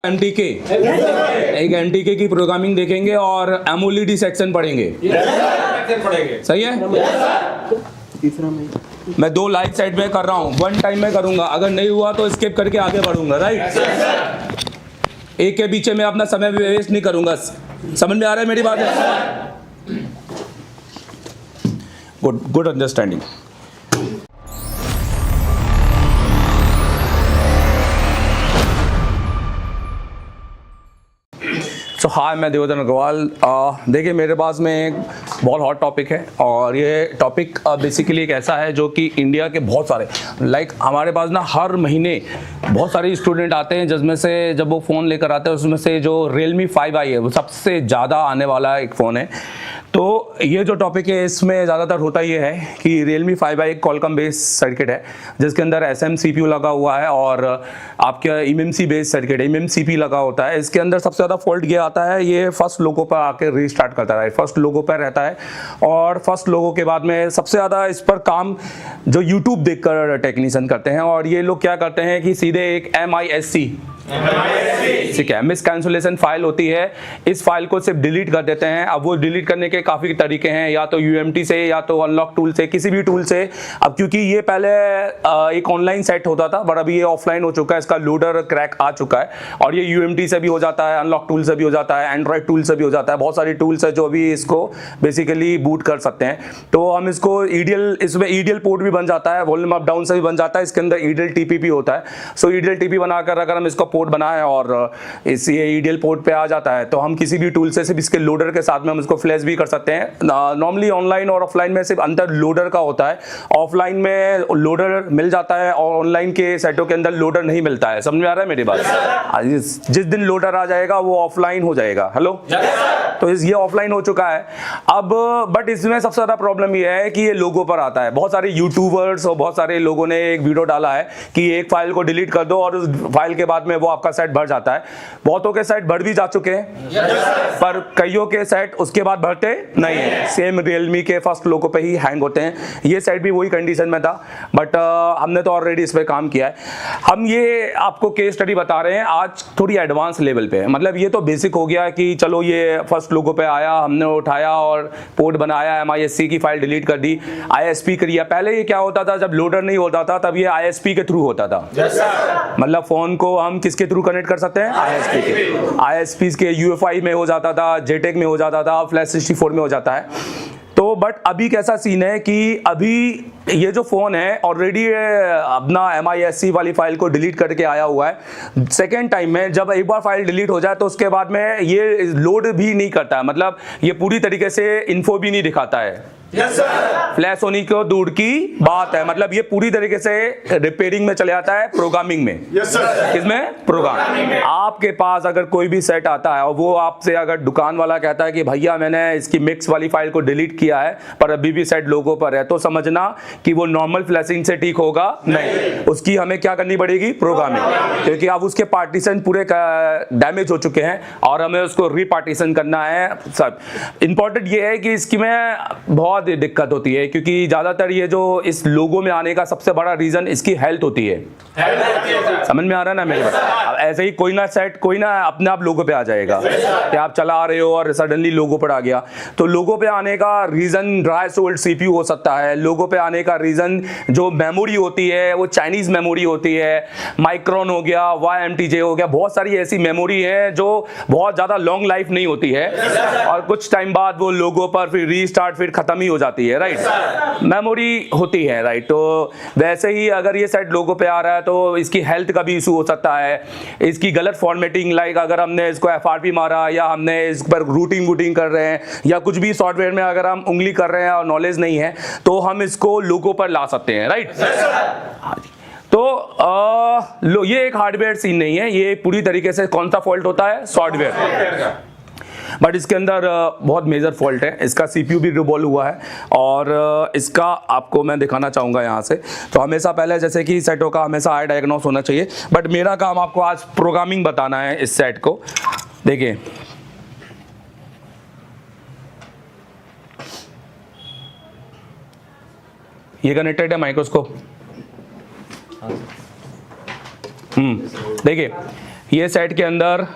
MTK एक MTK की programming देखेंगे और एमओलीडी सेक्शन पढ़ेंगे। सही है। मैं 2 लाइव साइड में कर रहा हूँ, 1 टाइम में करूंगा, अगर नहीं हुआ तो स्किप करके आगे बढ़ूंगा। राइट, एक के पीछे मैं अपना समय भी वेस्ट नहीं करूंगा। समझ में आ रहा है मेरी बात है? Good understanding. सो हाय, मैं देवदन अग्रवाल। देखिए, मेरे पास में एक बहुत हॉट टॉपिक है और ये टॉपिक बेसिकली एक ऐसा है जो कि इंडिया के बहुत सारे हमारे पास ना हर महीने बहुत सारे स्टूडेंट आते हैं, जिसमें से जब वो फ़ोन लेकर आते हैं उसमें से जो Realme 5i है वो सबसे ज़्यादा आने वाला एक फ़ोन है। तो ये जो टॉपिक है इसमें ज़्यादातर होता ये है कि Realme 5i एक Qualcomm बेस्ड सर्किट है जिसके अंदर SM CPU लगा हुआ है और आपका eMMC बेस्ड सर्किट है, eMMCP लगा होता है। इसके अंदर सबसे ज़्यादा फॉल्ट ये आता है, ये फर्स्ट लोगो पर आके रीस्टार्ट करता है, फर्स्ट लोगो पर रहता है और फर्स्ट लोगो के बाद में सबसे ज़्यादा इस पर काम जो यूट्यूब देखकर टेक्नीशियन करते हैं। और ये लोग क्या करते हैं कि सीधे एक MISC ठीक है, मिस कैंसुलेशन फाइल होती है, इस फाइल को सिर्फ डिलीट कर देते हैं। अब वो डिलीट करने के काफ़ी तरीके हैं, या तो UMT से या तो अनलॉक टूल से, किसी भी टूल से। अब क्योंकि ये पहले एक ऑनलाइन सेट होता था बट अभी ये ऑफलाइन हो चुका है, इसका लोडर क्रैक आ चुका है और ये UMT से भी हो जाता है, अनलॉक टूल से भी हो जाता है, एंड्रॉयड टूल से भी हो जाता है। बहुत सारी टूल्स है जो अभी इसको बेसिकली बूट कर सकते हैं। तो हम इसको इसमें ईडियल पोर्ट भी बन जाता है, वॉल्यूम अप डाउन से भी बन जाता है, इसके अंदर ईडियल TPP होता है। सो ईडियल TPP बनाकर अगर हम इसको पोर्ट बनाए और इस ये ईडियल पोर्ट पे आ जाता है तो हम किसी भी टूल से सिर्फ इसके लोडर के साथ में हम इसको फ्लैश भी कर सकते हैं। नॉर्मली ऑनलाइन और ऑफलाइन में सिर्फ अंतर लोडर का होता है, ऑफलाइन में लोडर मिल जाता है और ऑनलाइन के सेटों के अंदर लोडर नहीं मिलता है। समझ में आ रहा है मेरी बात? जिस दिन लोडर आ जाएगा वो ऑफलाइन हो जाएगा। हेलो, तो ये ऑफलाइन हो चुका है अब। बट इसमें सबसे ज्यादा प्रॉब्लम ये है कि ये लोगो पर आता है। बहुत सारे यूट्यूबर्स और बहुत सारे लोगों ने एक वीडियो डाला है कि एक फाइल को डिलीट कर दो और उस फाइल के बाद में वो आपका सेट भर जाता है। बहुतों के सेट भर भी जा चुके हैं पर कईयों के सेट उसके बाद भरते नहीं है। सेम Realme के फर्स्ट लोगो पे ही हैंग होते हैं। ये सेट भी वही कंडीशन में था बट हमने तो ऑलरेडी इस पे काम किया है। हम ये आपको केस स्टडी बता रहे हैं आज थोड़ी एडवांस लेवल पे। मतलब ये तो बेसिक हो गया कि चलो ये फर्स्ट लोगो पे आया, हमने उठाया और पोर्ट बनाया, MISC की फाइल डिलीट कर दी, ISP किया। पहले ये क्या होता था, जब लोडर नहीं होता था तब ये ISP के थ्रू होता था। मतलब फोन को हम किसके थ्रू कनेक्ट कर सकते हैं? ISP के। ISP के UEFI में हो जाता था, JTAG में हो जाता था, फ्लैश 64 में हो जाता है। तो बट अभी कैसा सीन है कि अभी ये जो फोन है ऑलरेडी अपना MISC वाली फाइल को डिलीट करके आया हुआ है। सेकेंड टाइम में जब एक बार फाइल डिलीट हो जाए तो उसके बाद में ये लोड भी नहीं करता है, मतलब ये पूरी तरीके से इन्फो भी नहीं दिखाता है। फ्लैश होने को दूर की बात है, मतलब ये पूरी तरीके से रिपेयरिंग में चले जाता है, प्रोग्रामिंग में। किसमें? प्रोग्राम। आपके पास अगर कोई भी सेट आता है और वो आपसे अगर दुकान वाला कहता है कि भैया मैंने इसकी मिक्स वाली फाइल को डिलीट किया है पर अभी भी सेट लोगो पर है, तो समझना कि वो नॉर्मल फ्लैशिंग से ठीक होगा नहीं, उसकी हमें क्या करनी पड़ेगी? प्रोग्रामिंग। क्योंकि अब उसके पार्टीशन पूरे डैमेज हो चुके हैं और हमें उसको रीपार्टीशन करना है। सब इंपॉर्टेंट ये है कि इसकी में बहुत दिक्कत होती है क्योंकि ज्यादातर ये जो इस लोगो में आने का सबसे बड़ा रीजन इसकी हेल्थ होती है। समझ में आ रहा है ना मेरे पास? अब ऐसे ही कोई ना अपने आप लोगो पे आ जाएगा कि आप चला रहे हो और सडनली लोगो पर आ गया। तो लोगो पे आने का रीजन ड्राई सोल्ड CPU हो सकता है। लोगो पे आने का रीजन जो मेमोरी होती है वो चाइनीज मेमोरी होती है, माइक्रोन हो गया, YMTJ हो गया। बहुत सारी ऐसी मेमोरी है जो बहुत ज्यादा लॉन्ग लाइफ नहीं होती है और कुछ टाइम बाद वो लोगो पर फिर रीस्टार्ट फिर खत्म हो जाती है। राइट, मेमोरी होती है। राइट, तो वैसे ही अगर ये सेट लोगो पे आ रहा है तो इसकी हेल्थ का भी इशू हो सकता है। इसकी गलत फॉर्मेटिंग, अगर हमने इसको FRP मारा या हमने इस पर रूटिंग कर रहे हैं या कुछ भी सॉफ्टवेयर में अगर हम उंगली कर रहे हैं और नॉलेज नहीं है तो हम इसको लोगो पर ला सकते हैं। राइट, तो ये एक हार्डवेयर सीन नहीं है, ये पूरी तरीके से कौन सा फॉल्ट होता है? सॉफ्टवेयर। बट इसके अंदर बहुत मेजर फॉल्ट है। इसका CPU भी रिवॉल्व हुआ है और इसका आपको मैं दिखाना चाहूँगा यहाँ से। तो हमेशा पहले जैसे कि सेटों का हमेशा आई डायग्नोस होना चाहिए, बट मेरा काम आपको आज प्रोग्रामिंग बताना है इस सेट को। देखिए, ये कनेक्टेड है माइक्रोस्कोप। देखिए ये सेट के अंदर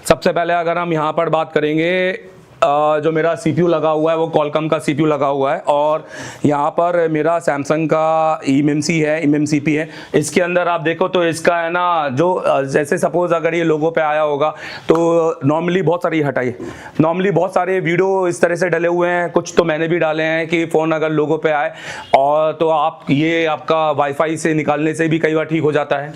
सबसे पहले अगर हम यहाँ पर बात करेंगे, जो मेरा CPU लगा हुआ है वो Qualcomm का CPU लगा हुआ है, और यहाँ पर मेरा Samsung का eMMC है, eMMCP है। इसके अंदर आप देखो तो इसका है ना, जो जैसे सपोज अगर ये लोगो पे आया होगा तो नॉर्मली बहुत सारी हटाइए, नॉर्मली बहुत सारे वीडियो इस तरह से डले हुए हैं, कुछ तो मैंने भी डाले हैं कि फ़ोन अगर लोगो पे आए और तो आप ये आपका वाईफाई से निकालने से भी कई बार ठीक हो जाता है,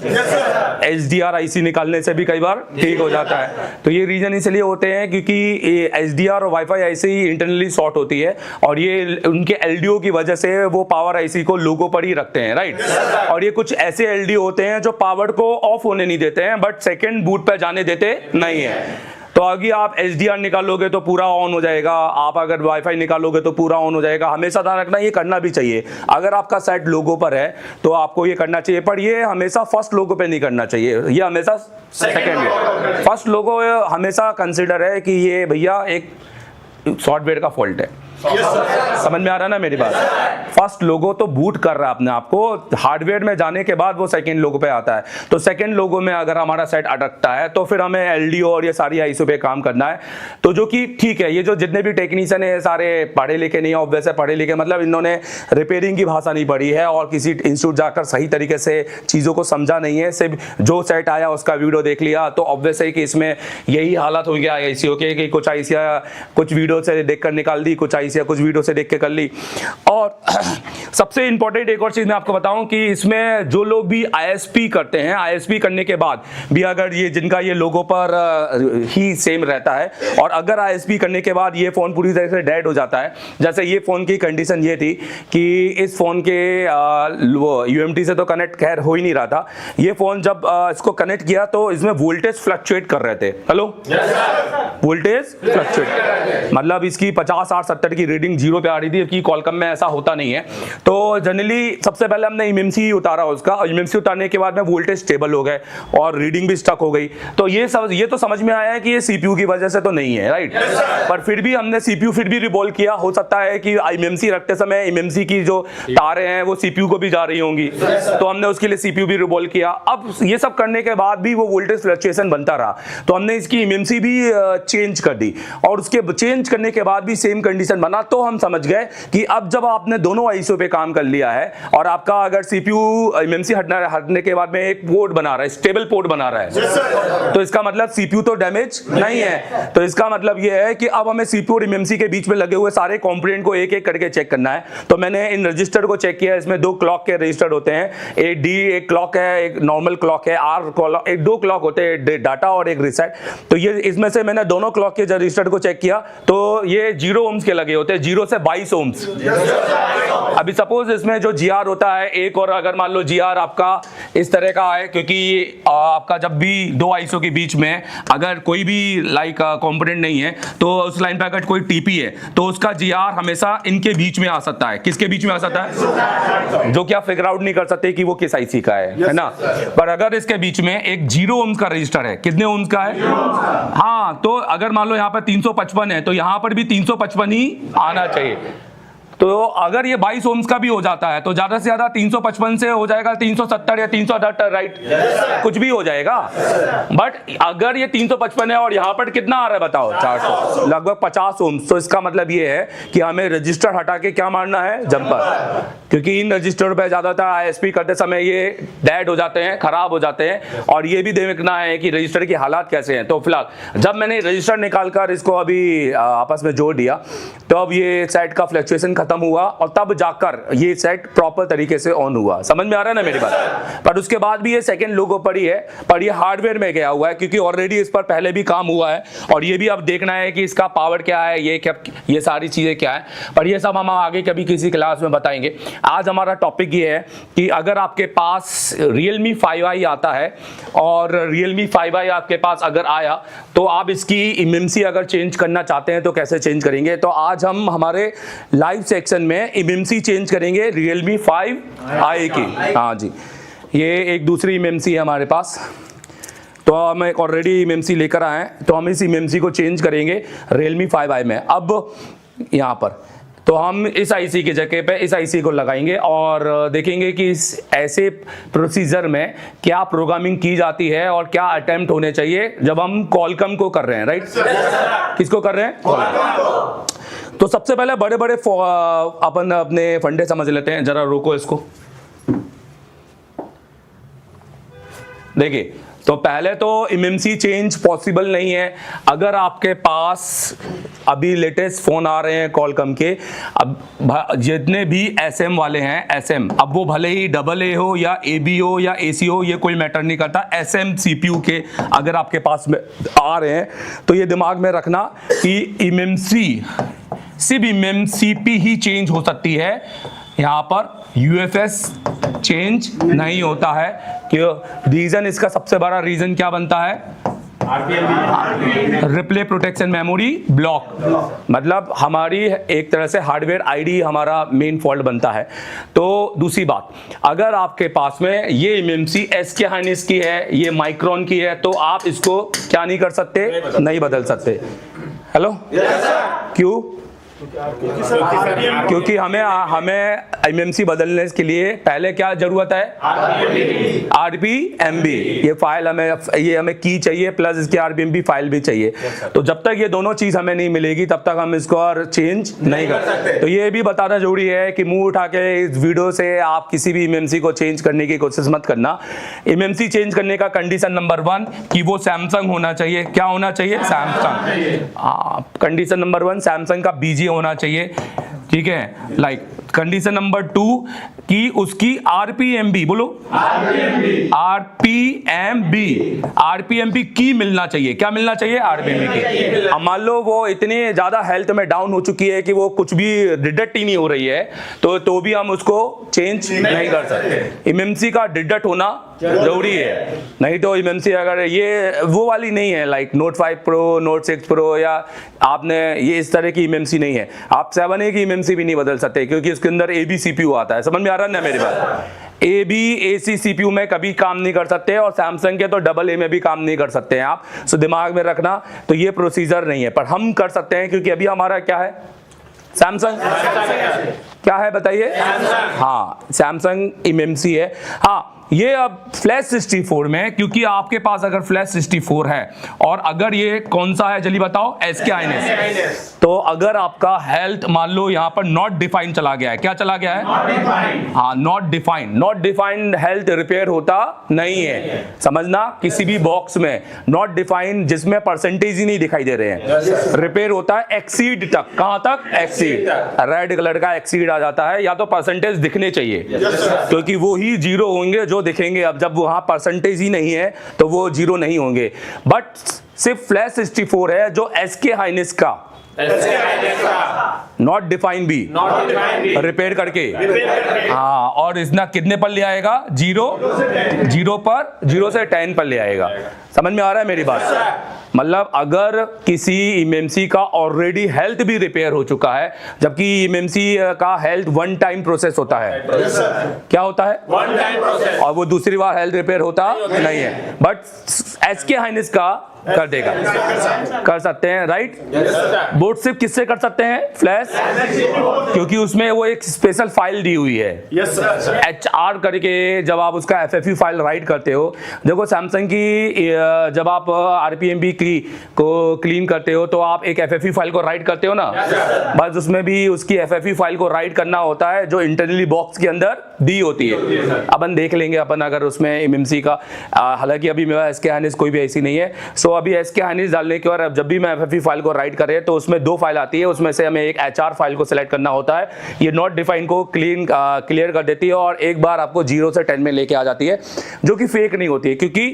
HDR IC निकालने से भी कई बार ठीक हो जाता है। तो ये रीज़न इसलिए होते हैं क्योंकि HDR और वाईफाई ऐसे ही इंटरनली शॉर्ट होती है, और ये उनके LDO की वजह से वो पावर IC को लोगो पर ही रखते हैं, राइट। और ये कुछ ऐसे LDO होते हैं जो पावर को ऑफ होने नहीं देते हैं बट सेकंड बूट पे जाने देते नहीं है। तो अगर आप HDR निकालोगे तो पूरा ऑन हो जाएगा, आप अगर वाईफाई निकालोगे तो पूरा ऑन हो जाएगा। हमेशा ध्यान रखना, ये करना भी चाहिए। अगर आपका सेट लोगो पर है तो आपको ये करना चाहिए, पर ये हमेशा फर्स्ट लोगो पे नहीं करना चाहिए, ये हमेशा सेकंड। फर्स्ट लोगो हमेशा कंसिडर है कि ये भैया एक सॉफ्टवेयर का फॉल्ट है। समझ में आ रहा है ना मेरी बात। फर्स्ट लोगो तो बूट कर रहा है अपने आप को, हार्डवेयर में जाने के बाद वो सेकंड लोगो पे आता है। तो सेकंड लोगो में अगर हमारा सेट अटकता है तो फिर हमें LDO और ये सारी ISO पे काम करना है। तो जो कि ठीक है, ये जो जितने भी टेक्नीशियन है सारे पढ़े लिखे नहीं है, ऑब्वियस है पढ़े लिखे मतलब इन्होंने रिपेयरिंग की भाषा नहीं पढ़ी है और किसी इंस्टीट्यूट जाकर सही तरीके से चीज़ों को समझा नहीं है, सिर्फ जो सेट आया उसका वीडियो देख लिया। तो ऑब्वियस है कि इसमें यही हालत हो गया ICO के कि कुछ ICO कुछ वीडियो से देख कर निकाल दी, कुछ या कुछ वीडियो से देख के कर ली। और सबसे इंपॉर्टेंट एक और चीज मैं आपको बताऊं कि इसमें जो लोग भी ISP करते हैं, ISP करने के बाद भी अगर ये जिनका ये लोगो पर ही सेम रहता है, और अगर ISP करने के बाद ये फोन पूरी तरह से डेड हो जाता है, जैसे ये फोन की कंडीशन ये थी कि इस फोन के वो UMT से तो कनेक्ट खैर हो ही नहीं रहा था। ये फोन जब इसको कनेक्ट किया तो इसमें वोल्टेज फ्लक्चुएट कर रहे थे। हेलो, वोल्टेज फ्लक्चुएट मतलब इसकी 50, 60, 70 की रीडिंग जीरो पे आ रही थी, कि Qualcomm में ऐसा होता नहीं है। तो जनरली सबसे पहले हमने eMMC उतारा उसका, और eMMC उतारने के बाद में वोल्टेज स्टेबल हो गए और रीडिंग भी स्टक हो गई। तो ये तो समझ में आया है कि ये CPU की वजह से तो नहीं है, राइट। पर फिर भी हमने CPU फिर भी रिवॉल्व किया। हो सकता है कि eMMC रखते समय eMMC की जो तारें हैं वो CPU को भी जा रही होंगी, तो हमने उसके लिए CPU भी रिवॉल्व किया। अब ये सब करने के बाद भी वो वोल्टेज फ्लक्चुएशन बनता रहा, तो हमने इसकी eMMC भी चेंज कर दी, और उसके चेंज करने के बाद भी सेम कंडीशन बना। तो हम समझ गए कि अब जब आपने दोनों ISO पे काम कर लिया है और आपका अगर CPU eMMC हटने के बाद में एक पोर्ट बना रहा है, स्टेबल पोर्ट बना रहा है, तो इसका मतलब CPU तो डैमेज नहीं है। तो इसका मतलब ये है कि अब हमें CPU और eMMC के बीच में लगे हुए सारे कंपोनेंट को एक एक करके चेक करना है। तो मैंने इन रजिस्टर को चेक किया, इसमें 2 क्लॉक के रजिस्टर होते हैं, एक D एक क्लॉक है, एक नॉर्मल क्लॉक है, R क्लॉक, एक 2 क्लॉक होते हैं, डाटा और एक रीसेट। तो ये इसमें से मैंने दोनों क्लॉक के रजिस्टर को चेक किया, तो ये 0 ohms के लगे होते हैं, 0 से 22 ohms। अभी सपोज इसमें जो GR होता है एक, और अगर मान लो GR आपका इस तरह का है, क्योंकि आपका जब भी 2 ISO के बीच में अगर कोई भी लाइक कंपोनेंट नहीं है तो उस लाइन पे अगर कोई TP है तो उसका GR हमेशा इनके बीच में आ सकता है। किसके बीच में आ सकता है? जो कि आप फिगर आउट नहीं कर सकते कि वो किस IC का है ना। पर अगर इसके बीच में एक 0 ohms का रजिस्टर है, कितने ohms का है? हाँ, तो अगर मान लो यहाँ पर 355 है तो यहाँ पर भी 355 ही आना चाहिए। तो अगर ये 22 ohms का भी हो जाता है तो ज्यादा से ज्यादा 355 से हो जाएगा 370 या 378, राइट, कुछ भी हो जाएगा। बट अगर ये 355 है और यहाँ पर कितना आ रहा है बताओ, 400, लगभग 50 ohms। तो इसका मतलब ये है कि हमें रजिस्टर हटा के क्या मारना है, जंपर, क्योंकि इन रजिस्टर पे ज्यादातर ISP करते समय ये डेड हो जाते हैं, खराब हो जाते हैं, और ये भी देखना है कि रजिस्टर की हालात कैसे हैं। तो फिलहाल जब मैंने रजिस्टर निकालकर इसको अभी आपस में जोड़ दिया तो अब ये सेट का फ्लक्चुएशन खत्म हुआ, और तब जाकर ये सेट प्रॉपर तरीके से ऑन हुआ। समझ में आ रहा है ना मेरी बात। पर उसके बाद भी ये सेकंड लोगो पर ही है, पर ये हार्डवेयर में गया हुआ है, क्योंकि ऑलरेडी इस पर पहले भी काम हुआ है, और ये भी अब देखना है कि इसका पावर क्या है, ये सारी चीजें क्या है। पर ये सब हम आगे कभी किसी क्लास में बताएंगे। आज हमारा टॉपिक ये है कि अगर आपके पास Realme 5i आता है, और Realme 5i आपके पास अगर आया तो आप इसकी eMMC अगर चेंज करना चाहते हैं तो कैसे चेंज करेंगे। तो आज हम हमारे लाइव सेक्शन में eMMC चेंज करेंगे Realme 5i की। हाँ जी, ये एक दूसरी eMMC है हमारे पास, तो हम एक ऑलरेडी eMMC लेकर आए हैं, तो हम इस eMMC को चेंज करेंगे Realme 5i में। अब यहाँ पर तो हम इस आईसी की जगह पे इस आईसी को लगाएंगे और देखेंगे कि इस ऐसे प्रोसीजर में क्या प्रोग्रामिंग की जाती है और क्या अटेम्प्ट होने चाहिए जब हम कॉलकम को कर रहे हैं, राइट? किसको कर रहे हैं? तो सबसे पहले बड़े बड़े अपन अपने फंडे समझ लेते हैं। जरा रोको इसको। देखिए, तो पहले तो एमएमसी चेंज पॉसिबल नहीं है। अगर आपके पास अभी लेटेस्ट फोन आ रहे हैं कॉलकम के, अब जितने भी एसएम वाले हैं, एसएम, अब वो भले ही डबल ए हो या एबी हो या एसी हो, ये कोई मैटर नहीं करता। एसएम सीपीयू के अगर आपके पास में आ रहे हैं तो ये दिमाग में रखना कि एमएमसी सिर्फ एमएमसीपी ही चेंज हो सकती है, यहाँ पर यूएफएस चेंज नहीं होता है। क्यों? रीजन, इसका सबसे बड़ा रीजन क्या बनता है? रिप्ले प्रोटेक्शन मेमोरी ब्लॉक, मतलब हमारी एक तरह से हार्डवेयर आईडी हमारा मेन फॉल्ट बनता है। तो दूसरी बात, अगर आपके पास में ये एमएमसी SK हाइनिस की है, ये माइक्रोन की है, तो आप इसको क्या नहीं कर सकते? नहीं बदल सकते। हेलो, क्यों? क्योंकि हमें एमएमसी बदलने के लिए पहले क्या जरूरत है? RPMB। ये फाइल हमें की चाहिए, प्लस इसकी RPMB फाइल भी चाहिए। तो जब तक ये दोनों चीज हमें नहीं मिलेगी तब तक हम इसको और चेंज नहीं कर सकते। तो ये भी बताना जरूरी है कि मुंह उठा के इस वीडियो से आप किसी भी एमएमसी को चेंज करने की कोशिश मत करना। एमएमसी चेंज करने का कंडीशन नंबर 1 कि वो सैमसंग होना चाहिए। क्या होना चाहिए? सैमसंग। कंडीशन नंबर 1 सैमसंग का बीजी होना चाहिए, ठीक है। लाइक कंडीशन नंबर 2 कि उसकी RPMB, बोलो RPMB की मिलना चाहिए। क्या मिलना चाहिए? RPMB की। अब मान लो वो इतनी ज्यादा हेल्थ में डाउन हो चुकी है कि वो कुछ भी डिटेक्ट ही नहीं हो रही है, तो भी हम उसको चेंज नहीं कर सकते। एमएमसी का डिटेक्ट होना जरूरी है, नहीं तो एमएमसी अगर ये वो वाली नहीं है, like Note 5 Pro, Note 6 Pro, या आपने ये इस तरह की एमएमसी नहीं है। आप 7A की एमएमसी भी नहीं बदल सकते क्योंकि उसके अंदर AB CPU आता है। समझ में आ रहा है ना मेरी बात? AB AC CPU में कभी काम नहीं कर सकते, और सैमसंग के तो AA में भी काम नहीं कर सकते हैं आप। सो दिमाग में रखना, तो ये प्रोसीजर नहीं है, पर हम कर सकते हैं क्योंकि अभी हमारा क्या है? सैमसंग। क्या है बताइए? हाँ, सैमसंग एमएमसी है। हाँ, ये अब फ्लैश 64 में, क्योंकि आपके पास अगर फ्लैश 64 है और अगर ये कौन सा है जल्दी बताओ? SK हाइनिस। तो अगर आपका हेल्थ मान लो यहाँ पर नॉट डिफाइंड चला गया है, क्या चला गया है? हाँ, नॉट डिफाइंड हेल्थ रिपेयर होता नहीं है। समझना, किसी भी बॉक्स में नॉट डिफाइंड जिसमें परसेंटेज ही नहीं दिखाई दे रहे हैं, रिपेयर होता है एक्सीड तक। कहां तक? एक्सीड। रेड कलर का एक्सीड आ जाता है, या तो परसेंटेज दिखने चाहिए क्योंकि वो ही 0 होंगे जो दिखेंगे। अब जब वहां परसेंटेज ही नहीं है तो वो 0 नहीं होंगे। बट सिर्फ फ्लैश 64 है जो SK हाइनिस का नॉट डिफाइंड भी रिपेयर करके, हाँ, और इसना कितने पर ले आएगा? 0 पर 0 से 10 पर ले आएगा। समझ में आ रहा है मेरी बात? मतलब अगर किसी एमएमसी का ऑलरेडी हेल्थ भी रिपेयर हो चुका है, जबकि एमएमसी का हेल्थ 1 टाइम प्रोसेस होता है। क्या होता है? 1 टाइम प्रोसेस, और वो दूसरी बार हेल्थ रिपेयर होता नहीं है। बट SK हाइनिस का कर देगा, कर सकते हैं, राइट? बोर्ड सिर्फ किससे कर सकते हैं? फ्लैश, क्योंकि उसमें वो एक स्पेशल फाइल दी हुई है, HR करके। जब आप उसका FFU फाइल राइट करते हो, देखो सैमसंग की जब आप RPMB को क्लीन करते हो तो आप एक FFU फाइल को राइट करते हो ना, बस उसमें भी उसकी FFU फाइल को राइट करना होता है जो इंटरनली बॉक्स के अंदर दी होती है। अपन देख लेंगे अपन अगर उसमें एमएमसी का, हालांकि अभी मेरा SK हाइनिस कोई भी ऐसी नहीं है। सो अभी SK हाइनिस डालने के बाद जब भी मैं FFU फाइल को राइट करें तो उसमें 2 फाइल आती है, उसमें से हमें एक HR फाइल को सिलेक्ट करना होता है। ये नॉट डिफाइन को क्लियर कर देती है और एक बार आपको 0 से 10 में लेके आ जाती है, जो कि फेक नहीं होती है। क्योंकि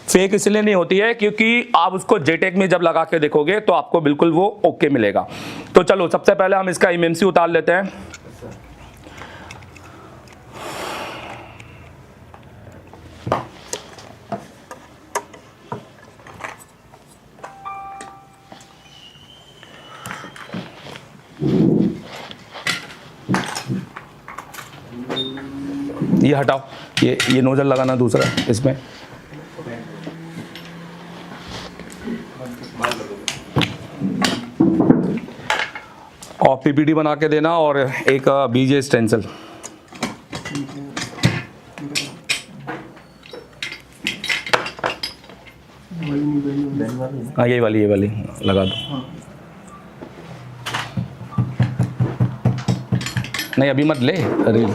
फेक इसलिए नहीं होती है क्योंकि आप उसको JTAG में जब लगा के देखोगे तो आपको बिल्कुल वो ओके मिलेगा। तो चलो सबसे पहले हम इसका एमएमसी उतार लेते हैं। ये हटाओ, ये नोजल लगाना दूसरा इसमें। और पीपीटी बना के देना और एक बीजे स्टेंसिल। हाँ ये वाली लगा दो। नहीं अभी मत ले रील।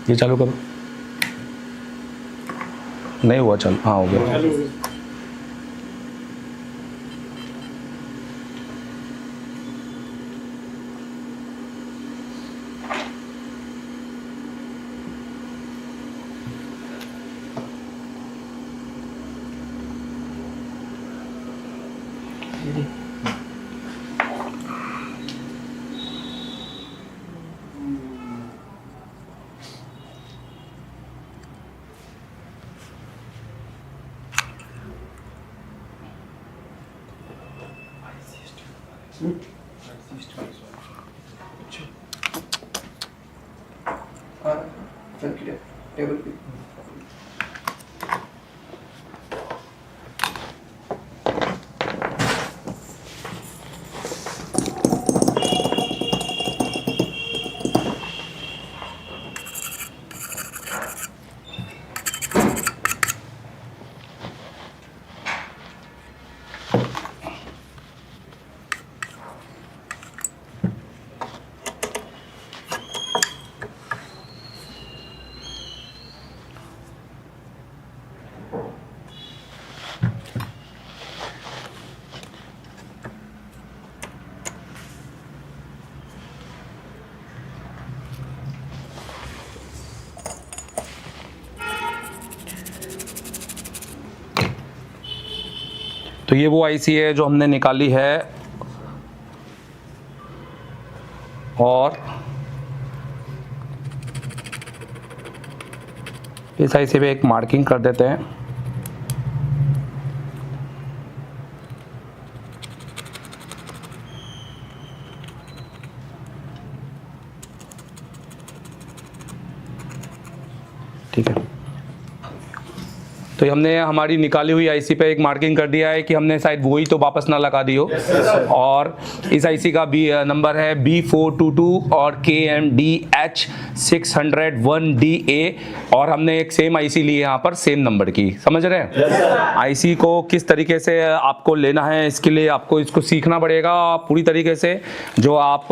ये चालू करो। नहीं हुआ चालू? हाँ हो गया। टेबल पे तो ये वो आईसी है जो हमने निकाली है और इस आईसी पे एक मार्किंग कर देते हैं। ठीक है, तो हमने हमारी निकाली हुई आईसी पे एक मार्किंग कर दिया है कि हमने शायद वही तो वापस ना लगा दी हो। और इस आईसी का भी नंबर है B422 और KMDH601DA और हमने एक सेम आईसी ली है यहाँ पर सेम नंबर की। समझ रहे हैं? आईसी को किस तरीके से आपको लेना है, इसके लिए आपको इसको सीखना पड़ेगा पूरी तरीके से, जो आप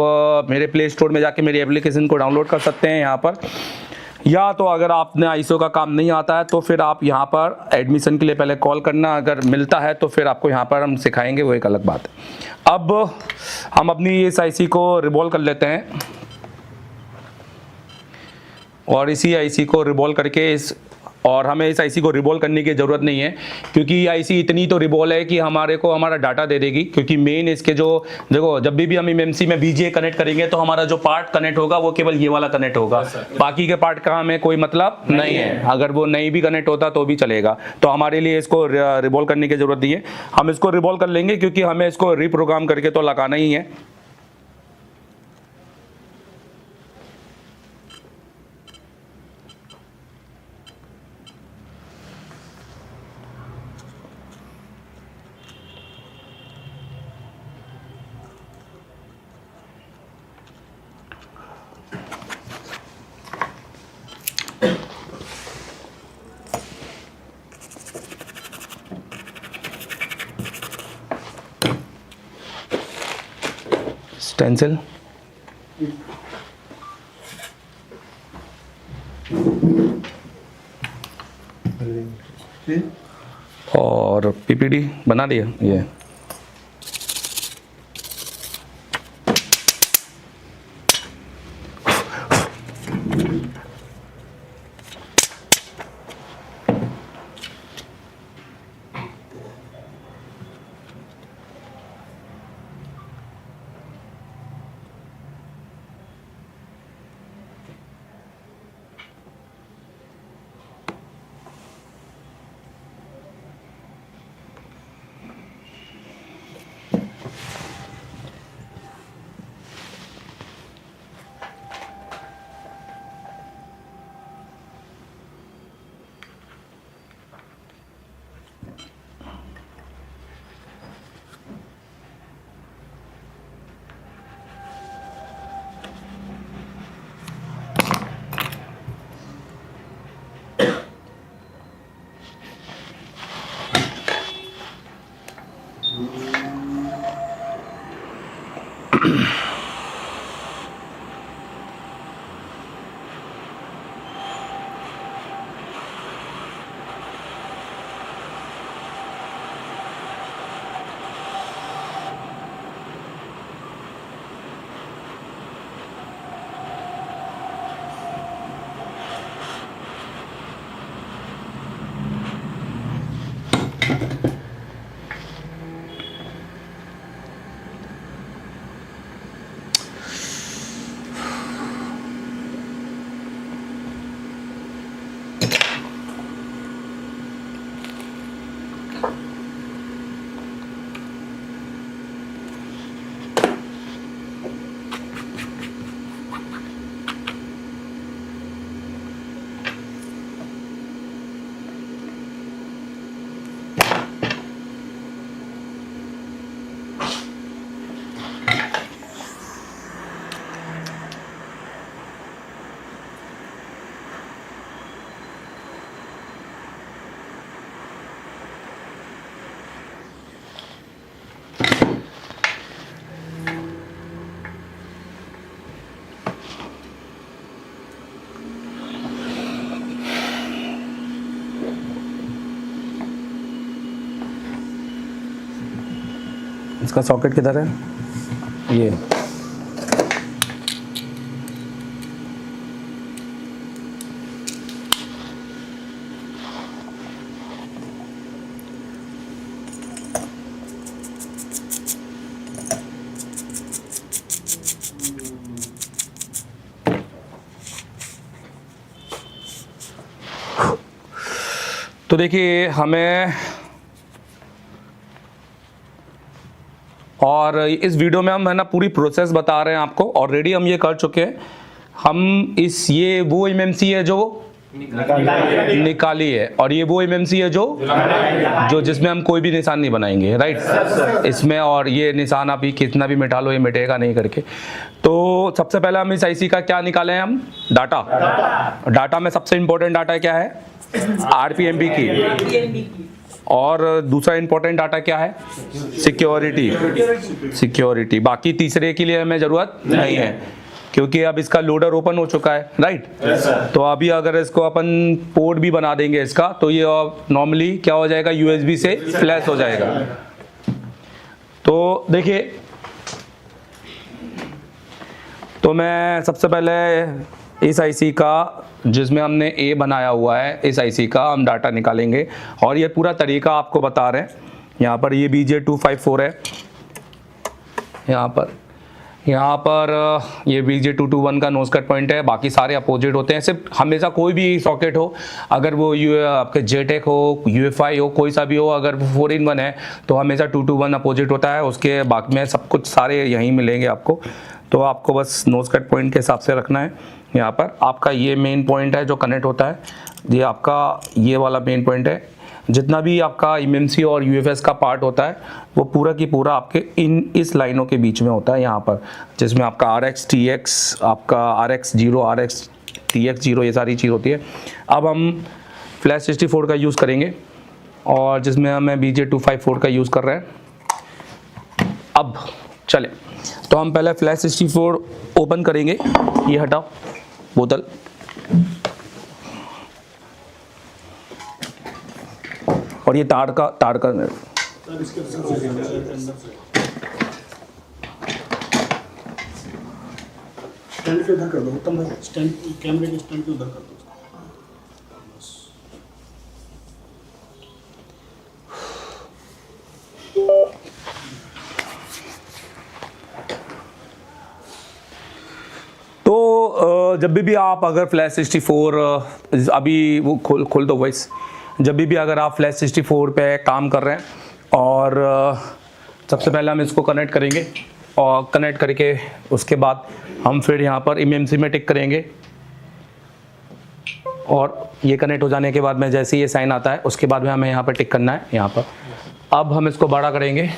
मेरे प्ले स्टोर में जाके मेरी एप्लीकेशन को डाउनलोड कर सकते हैं यहाँ पर। या तो अगर आपने आईसीओ का काम नहीं आता है तो फिर आप यहाँ पर एडमिशन के लिए पहले कॉल करना, अगर मिलता है तो फिर आपको यहाँ पर हम सिखाएंगे, वो एक अलग बात है। अब हम अपनी इस आईसी को रिबॉल कर लेते हैं और इसी आईसी को रिबॉल करके और हमें इस आईसी को रिबॉल करने की ज़रूरत नहीं है क्योंकि ये आईसी इतनी तो रिबॉल है कि हमारे को हमारा डाटा दे देगी। क्योंकि मेन इसके जो देखो जब भी हम एमएमसी में बीजीए कनेक्ट करेंगे तो हमारा जो पार्ट कनेक्ट होगा वो केवल ये वाला कनेक्ट होगा, बाकी के पार्ट का हमें कोई मतलब नहीं है। अगर वो नहीं भी कनेक्ट होता तो भी चलेगा। तो हमारे लिए इसको रिबॉल करने की ज़रूरत नहीं है, हम इसको रिबॉल कर लेंगे क्योंकि हमें इसको रीप्रोग्राम करके तो लगाना ही है। स्टेंसिल और पीपीडी बना दिया ये। इसका सॉकेट किधर है? ये तो देखिए हमें, और इस वीडियो में हम है ना पूरी प्रोसेस बता रहे हैं आपको। ऑलरेडी हम ये कर चुके हैं। हम ये वो एमएमसी है जो निकाली है, और ये वो एमएमसी है जो जिसमें हम कोई भी निशान नहीं बनाएंगे, राइट इसमें। और ये निशान अभी कितना भी मिटा लो ये मिटेगा नहीं करके। तो सबसे पहले हम इस आईसी का क्या निकाले हैं? हम डाटा में सबसे इंपॉर्टेंट डाटा क्या है? आरपीएमबी की। और दूसरा इंपॉर्टेंट डाटा क्या है? सिक्योरिटी। बाकी तीसरे के लिए हमें जरूरत नहीं है, क्योंकि अब इसका लोडर ओपन हो चुका है, राइट तो अभी अगर इसको अपन पोर्ट भी बना देंगे इसका, तो ये नॉर्मली क्या हो जाएगा? यूएसबी से फ्लैश हो जाएगा। तो देखिए, तो मैं सबसे पहले इस आईसी का, जिसमें हमने ए बनाया हुआ है, इस आईसी का हम डाटा निकालेंगे। और ये पूरा तरीका आपको बता रहे हैं। यहाँ पर ये BJ254 है, यहाँ पर ये BJ221 का नोज कट पॉइंट है। बाकी सारे अपोजिट होते हैं। सिर्फ हमेशा कोई भी सॉकेट हो, अगर वो आपके जेटेक हो, UFI हो, कोई सा भी हो, अगर 4-in-1 है तो हमेशा 2-to-1 अपोजिट होता है। उसके बाकी में सब कुछ सारे यहीं मिलेंगे आपको। तो आपको बस नोज कट पॉइंट के हिसाब से रखना है। यहाँ पर आपका ये मेन पॉइंट है जो कनेक्ट होता है, ये आपका ये वाला मेन पॉइंट है। जितना भी आपका एमएमसी और यूएफएस का पार्ट होता है वो पूरा की पूरा आपके इस लाइनों के बीच में होता है यहाँ पर, जिसमें आपका RX TX, आपका RX0, RX TX0 ये सारी चीज़ होती है। अब हम फ्लैश 64 का यूज़ करेंगे, और जिसमें हमें BJ254 का यूज़ कर रहे हैं। अब चले, तो हम पहले फ्लैश 64 ओपन करेंगे। ये हटाओ बोतल, और ये तार का स्टैंड के उधर कर दो उत्तम भाई, स्टैंड कैमरे के स्टैंड के उधर कर दो। तो जब भी आप अगर फ्लैश 64 अभी वो खोल दो वॉइस, जब भी अगर आप फ्लैश 64 पे काम कर रहे हैं और सबसे पहले हम इसको कनेक्ट करेंगे, और कनेक्ट करके उसके बाद हम फिर यहाँ पर MMC में टिक करेंगे, और ये कनेक्ट हो जाने के बाद में जैसे ये साइन आता है उसके बाद में हमें यहाँ पर टिक करना है यहाँ पर। अब हम इसको बड़ा करेंगे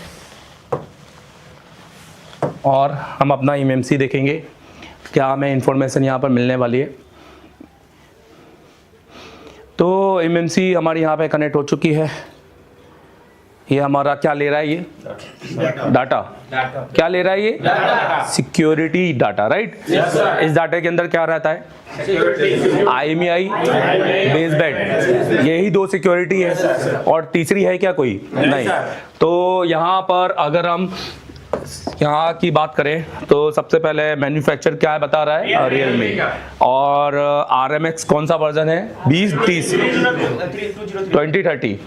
और हम अपना MMC देखेंगे क्या हमें इंफॉर्मेशन यहाँ पर मिलने वाली है। तो MMC हमारी यहाँ पे कनेक्ट हो चुकी है। ये हमारा क्या ले रहा है, ये डाटा क्या ले रहा है, ये सिक्योरिटी डाटा, राइट। इस डाटा के अंदर क्या रहता है, IMEI बेस बेड, यही 2 सिक्योरिटी है, और तीसरी है क्या कोई नहीं। तो यहाँ पर अगर हम यहाँ की बात करें तो सबसे पहले मैन्युफैक्चर क्या है बता रहा है, रियलमी, और RMX कौन सा वर्जन है, 2030 2030।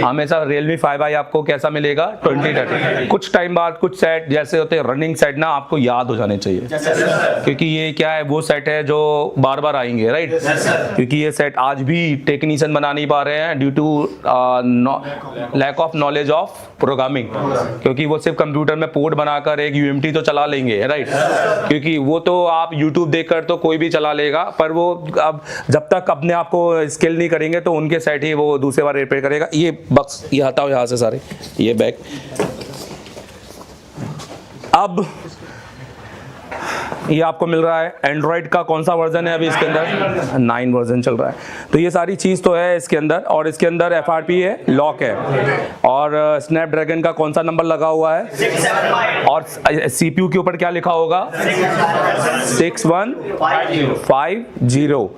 हमेशा रियलमी 5i आपको कैसा मिलेगा, 2030। कुछ टाइम बाद कुछ सेट जैसे होते हैं रनिंग सेट ना, आपको याद हो जाने चाहिए, क्योंकि ये क्या है, वो सेट है जो बार बार आएंगे, राइट। क्योंकि ये सेट आज भी टेक्नीशियन बना नहीं पा रहे हैं due to lack of knowledge of programming, क्योंकि वो सिर्फ कंप्यूटर में पोर्ट बनाकर एक UMT तो चला लेंगे, राइट। क्योंकि वो तो आप YouTube देखकर तो कोई भी चला लेगा, पर वो अब जब तक अपने आप को स्किल नहीं करेंगे तो उनके सेट ही वो दूसरे बार रिपेयर करेगा। ये बक्स ये हटाओ यहाँ से सारे, ये बैग। अब ये आपको मिल रहा है एंड्रॉइड का कौन सा वर्जन है, अभी इसके अंदर 9 वर्जन चल रहा है। तो ये सारी चीज़ तो है इसके अंदर, और इसके अंदर FRP है, लॉक है, और स्नैपड्रैगन का कौन सा नंबर लगा हुआ है, और CPU के ऊपर क्या लिखा होगा, 6150,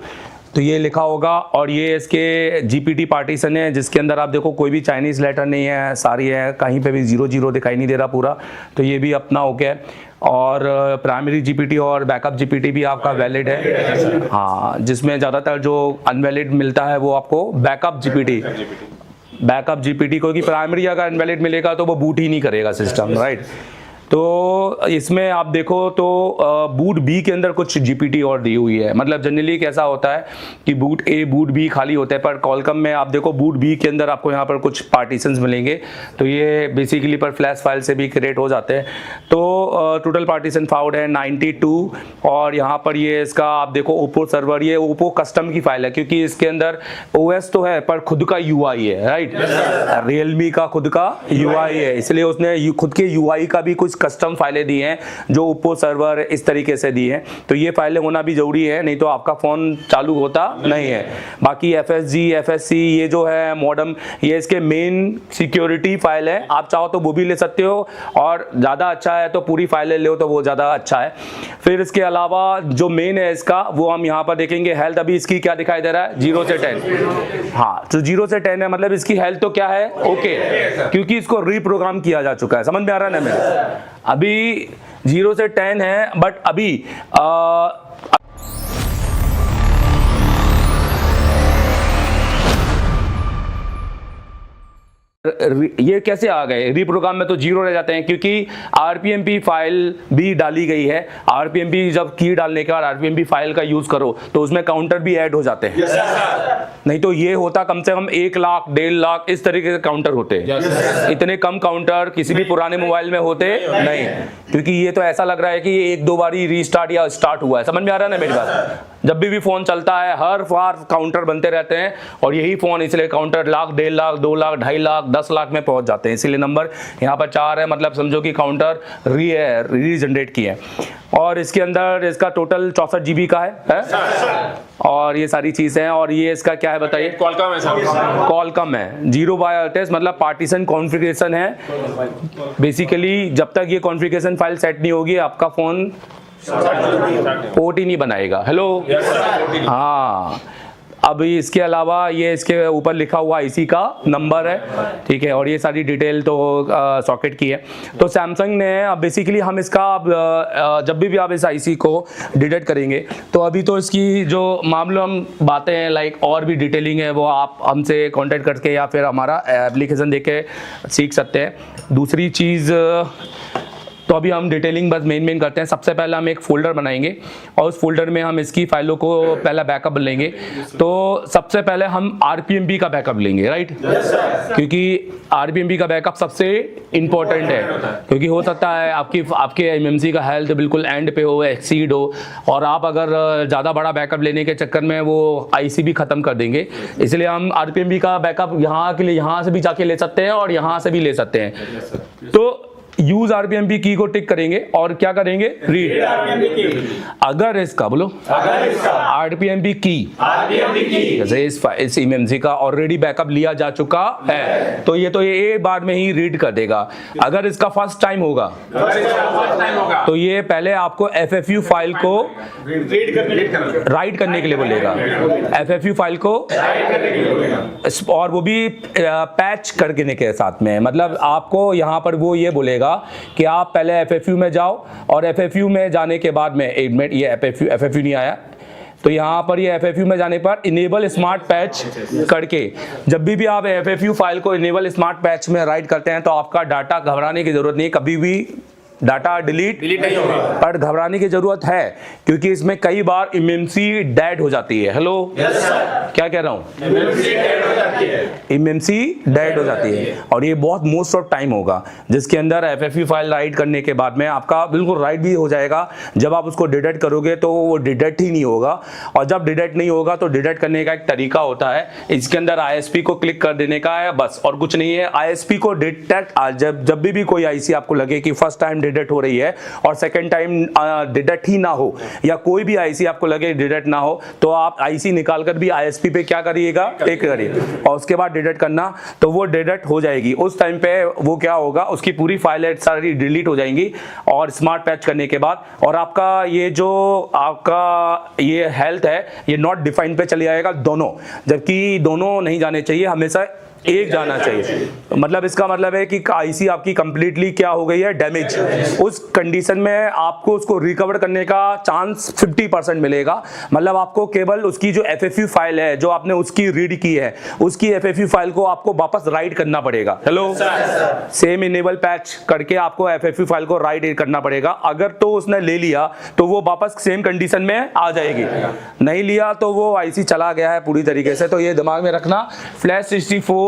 तो ये लिखा होगा। और ये इसके GPT पार्टीशन है, जिसके अंदर आप देखो कोई भी चाइनीज़ लेटर नहीं है, सारी है, कहीं पे भी 00 दिखाई नहीं दे रहा पूरा, तो ये भी अपना ओके है। और प्राइमरी GPT और बैकअप GPT भी आपका वैलिड है, हाँ, जिसमें ज़्यादातर जो अनवैलिड मिलता है वो आपको बैकअप GPT, क्योंकि प्राइमरी अगर अनवैलिड मिलेगा तो वो बूट ही नहीं करेगा सिस्टम, राइट। तो इसमें आप देखो तो बूट बी के अंदर कुछ GPT और दी हुई है। मतलब जनरली कैसा होता है कि बूट ए बूट बी खाली होता है, पर कॉलकम में आप देखो बूट बी के अंदर आपको यहाँ पर कुछ पार्टीशंस मिलेंगे, तो ये बेसिकली पर फ्लैश फाइल से भी क्रिएट हो जाते हैं। तो टोटल पार्टीशन फाउंड है 92, और यहाँ पर ये इसका आप देखो ओप्पो सर्वर, ये ओप्पो कस्टम की फाइल है, क्योंकि इसके अंदर OS तो है पर खुद का UI है, राइट। रियलमी का खुद का UI है, इसलिए उसने खुद के UI का भी कुछ कस्टम फाइलें दी हैं जो ओप्पो सर्वर इस तरीके से दी हैं। तो ये फाइलें होना भी जरूरी है, नहीं तो आपका फ़ोन चालू होता नहीं है। बाकी FSG FSC ये जो है मॉडम, ये इसके मेन सिक्योरिटी फाइल है, आप चाहो तो वो भी ले सकते हो, और ज़्यादा अच्छा है तो पूरी फाइलें लो तो वो ज़्यादा अच्छा है। फिर इसके अलावा जो मेन है इसका वो हम यहाँ पर देखेंगे। हेल्थ अभी इसकी क्या दिखाई दे रहा है, 0 से 10, हाँ, तो 0 से 10 है, मतलब इसकी हेल्थ तो क्या है, ओके, क्योंकि इसको रीप्रोग्राम किया जा चुका है। समझ में आ रहा है ना मेरे, अभी 0 से 10 है, बट अभी ये कैसे आ गए, रीप्रोग्राम में तो 0 रह जाते हैं, क्योंकि RPMP फाइल भी डाली गई है। RPMP जब की डालने के बाद RPMP फाइल का यूज करो तो उसमें काउंटर भी ऐड हो जाते हैं। नहीं तो ये होता कम से कम 1 लाख 1.5 लाख इस तरीके से काउंटर होते हैं। इतने कम काउंटर किसी भी पुराने मोबाइल में होते नहीं, क्योंकि ये तो ऐसा लग रहा है कि 1-2 बार ही रीस्टार्ट या स्टार्ट हुआ है। समझ में आ रहा है ना मेरी बात। जब भी फ़ोन चलता है हर बार काउंटर बनते रहते हैं, और यही फ़ोन इसलिए काउंटर लाख, 1.5 लाख, 2 लाख, 2.5 लाख, 10 लाख में पहुंच जाते हैं। इसीलिए नंबर यहाँ पर 4 है, मतलब समझो कि काउंटर रीजनरेट किए हैं। और इसके अंदर इसका टोटल 64 GB का है? और ये सारी चीज़ें हैं। और ये इसका क्या है बताइए? कॉलकॉम है सर। कॉलकॉम है। 0 बाय 38 मतलब पार्टीशन कॉन्फ़िगरेशन है। बेसिकली जब तक ये कॉन्फ़िगरेशन फाइल सेट नहीं होगी आपका फ़ोन पोर्ट ही नहीं बनाएगा। हेलो, हाँ। अभी इसके अलावा ये इसके ऊपर लिखा हुआ आईसी का नंबर है, ठीक है, और ये सारी डिटेल तो सॉकेट की है। तो सैमसंग ने अब बेसिकली हम इसका जब भी आप इस आईसी को डिटेक्ट करेंगे तो अभी तो इसकी जो मामूलम बातें हैं लाइक और भी डिटेलिंग है वो आप हमसे कांटेक्ट करके या फिर हमारा एप्लीकेशन देख के सीख सकते हैं। दूसरी चीज़ तो अभी हम डिटेलिंग बस मेन करते हैं। सबसे पहले हम एक फोल्डर बनाएंगे और उस फोल्डर में हम इसकी फाइलों को पहला बैकअप लेंगे। तो सबसे पहले हम आरपीएमबी का बैकअप लेंगे, राइट? क्योंकि आरपीएमबी का बैकअप सबसे इम्पोर्टेंट है, क्योंकि हो सकता है आपके एमएमसी का हेल्थ बिल्कुल एंड पे हो, एक्सीड हो, और आप अगर ज़्यादा बड़ा बैकअप लेने के चक्कर में वो आईसी भी ख़त्म कर देंगे। इसलिए हम आरपीएमबी का बैकअप यहाँ के लिए यहाँ से भी जाके ले सकते हैं और यहाँ से भी ले सकते हैं। तो यूज आरपीएमबी की को टिक करेंगे और क्या करेंगे? रीड अगर इसका बोलो आरपीएमबी की जैसे इस एमएमसी का ऑलरेडी बैकअप लिया जा चुका है तो ये बार में ही रीड कर देगा। अगर इसका फर्स्ट टाइम होगा तो ये पहले आपको एफएफयू फाइल को राइट करने के लिए बोलेगा, एफएफयू फाइल को, और वो भी पैच करने के साथ में। मतलब आपको यहाँ पर वो ये बोलेगा कि आप पहले एफएफयू में जाओ, और एफएफयू में जाने के बाद में एक मिनट, ये एफएफयू नहीं आया तो यहाँ पर ये एफएफयू में जाने पर इनेबल स्मार्ट पैच करके, जब भी आप एफएफयू फाइल को इनेबल स्मार्ट पैच में राइट करते हैं तो आपका डाटा घबराने की जरूरत नहीं, कभी भी डाटा डिलीट नहीं होगा। पर घबराने की जरूरत है क्योंकि इसमें कई बार एमएमसी डेड हो जाती है। हेलो, क्या कह रहा हूँ? एमएमसी डेड हो जाती है और ये बहुत मोस्ट ऑफ टाइम होगा, जिसके अंदर एफएफयू फाइल राइट करने के बाद में आपका बिल्कुल राइट भी हो जाएगा। जब आप उसको डिटेक्ट करोगे तो वो डिटेक्ट ही नहीं होगा, और जब डिटेक्ट नहीं होगा तो डिटेक्ट करने का एक तरीका होता है, इसके अंदर आईएसपी को क्लिक कर देने का है, बस और कुछ नहीं है। आईएसपी को डिटेक्ट जब भी कोई आईसी आपको लगे कि फर्स्ट टाइम डिटेक्ट हो रही है और सेकंड टाइम डिटेक्ट ही ना हो, या कोई भी आईसी आपको लगे डिटेक्ट ना हो, तो आप आईसी निकालकर भी आईएसपी पे क्या करिएगा? टिक करिए, और उसके बाद डिटेक्ट करना, तो वो डिटेक्ट हो जाएगी। उस टाइम पे वो क्या होगा, उसकी पूरी फाइल सारी डिलीट हो जाएंगी और स्मार्ट पैच करने के बाद, और आपका ये जो आपका ये हेल्थ है ये नॉट डिफाइंड पे चले जाएगा दोनों, जबकि दोनों नहीं जाने चाहिए, हमेशा एक जाना चाहिए। मतलब इसका मतलब है कि आईसी आपकी कंप्लीटली क्या हो गई है? डैमेज। उस कंडीशन में आपको उसको रिकवर करने का चांस 50% मिलेगा। मतलब आपको केवल उसकी जो एफएफयू फाइल है जो आपने उसकी रीड की है, उसकी एफएफयू फाइल को आपको वापस राइट करना पड़ेगा। हेलो, सेम इनेबल पैच करके आपको एफएफयू फाइल को राइट करना पड़ेगा। अगर तो उसने ले लिया तो वो वापस सेम कंडीशन में आ जाएगी, नहीं लिया तो वो आईसी चला गया है पूरी तरीके से। तो ये दिमाग में रखना। फ्लैश 64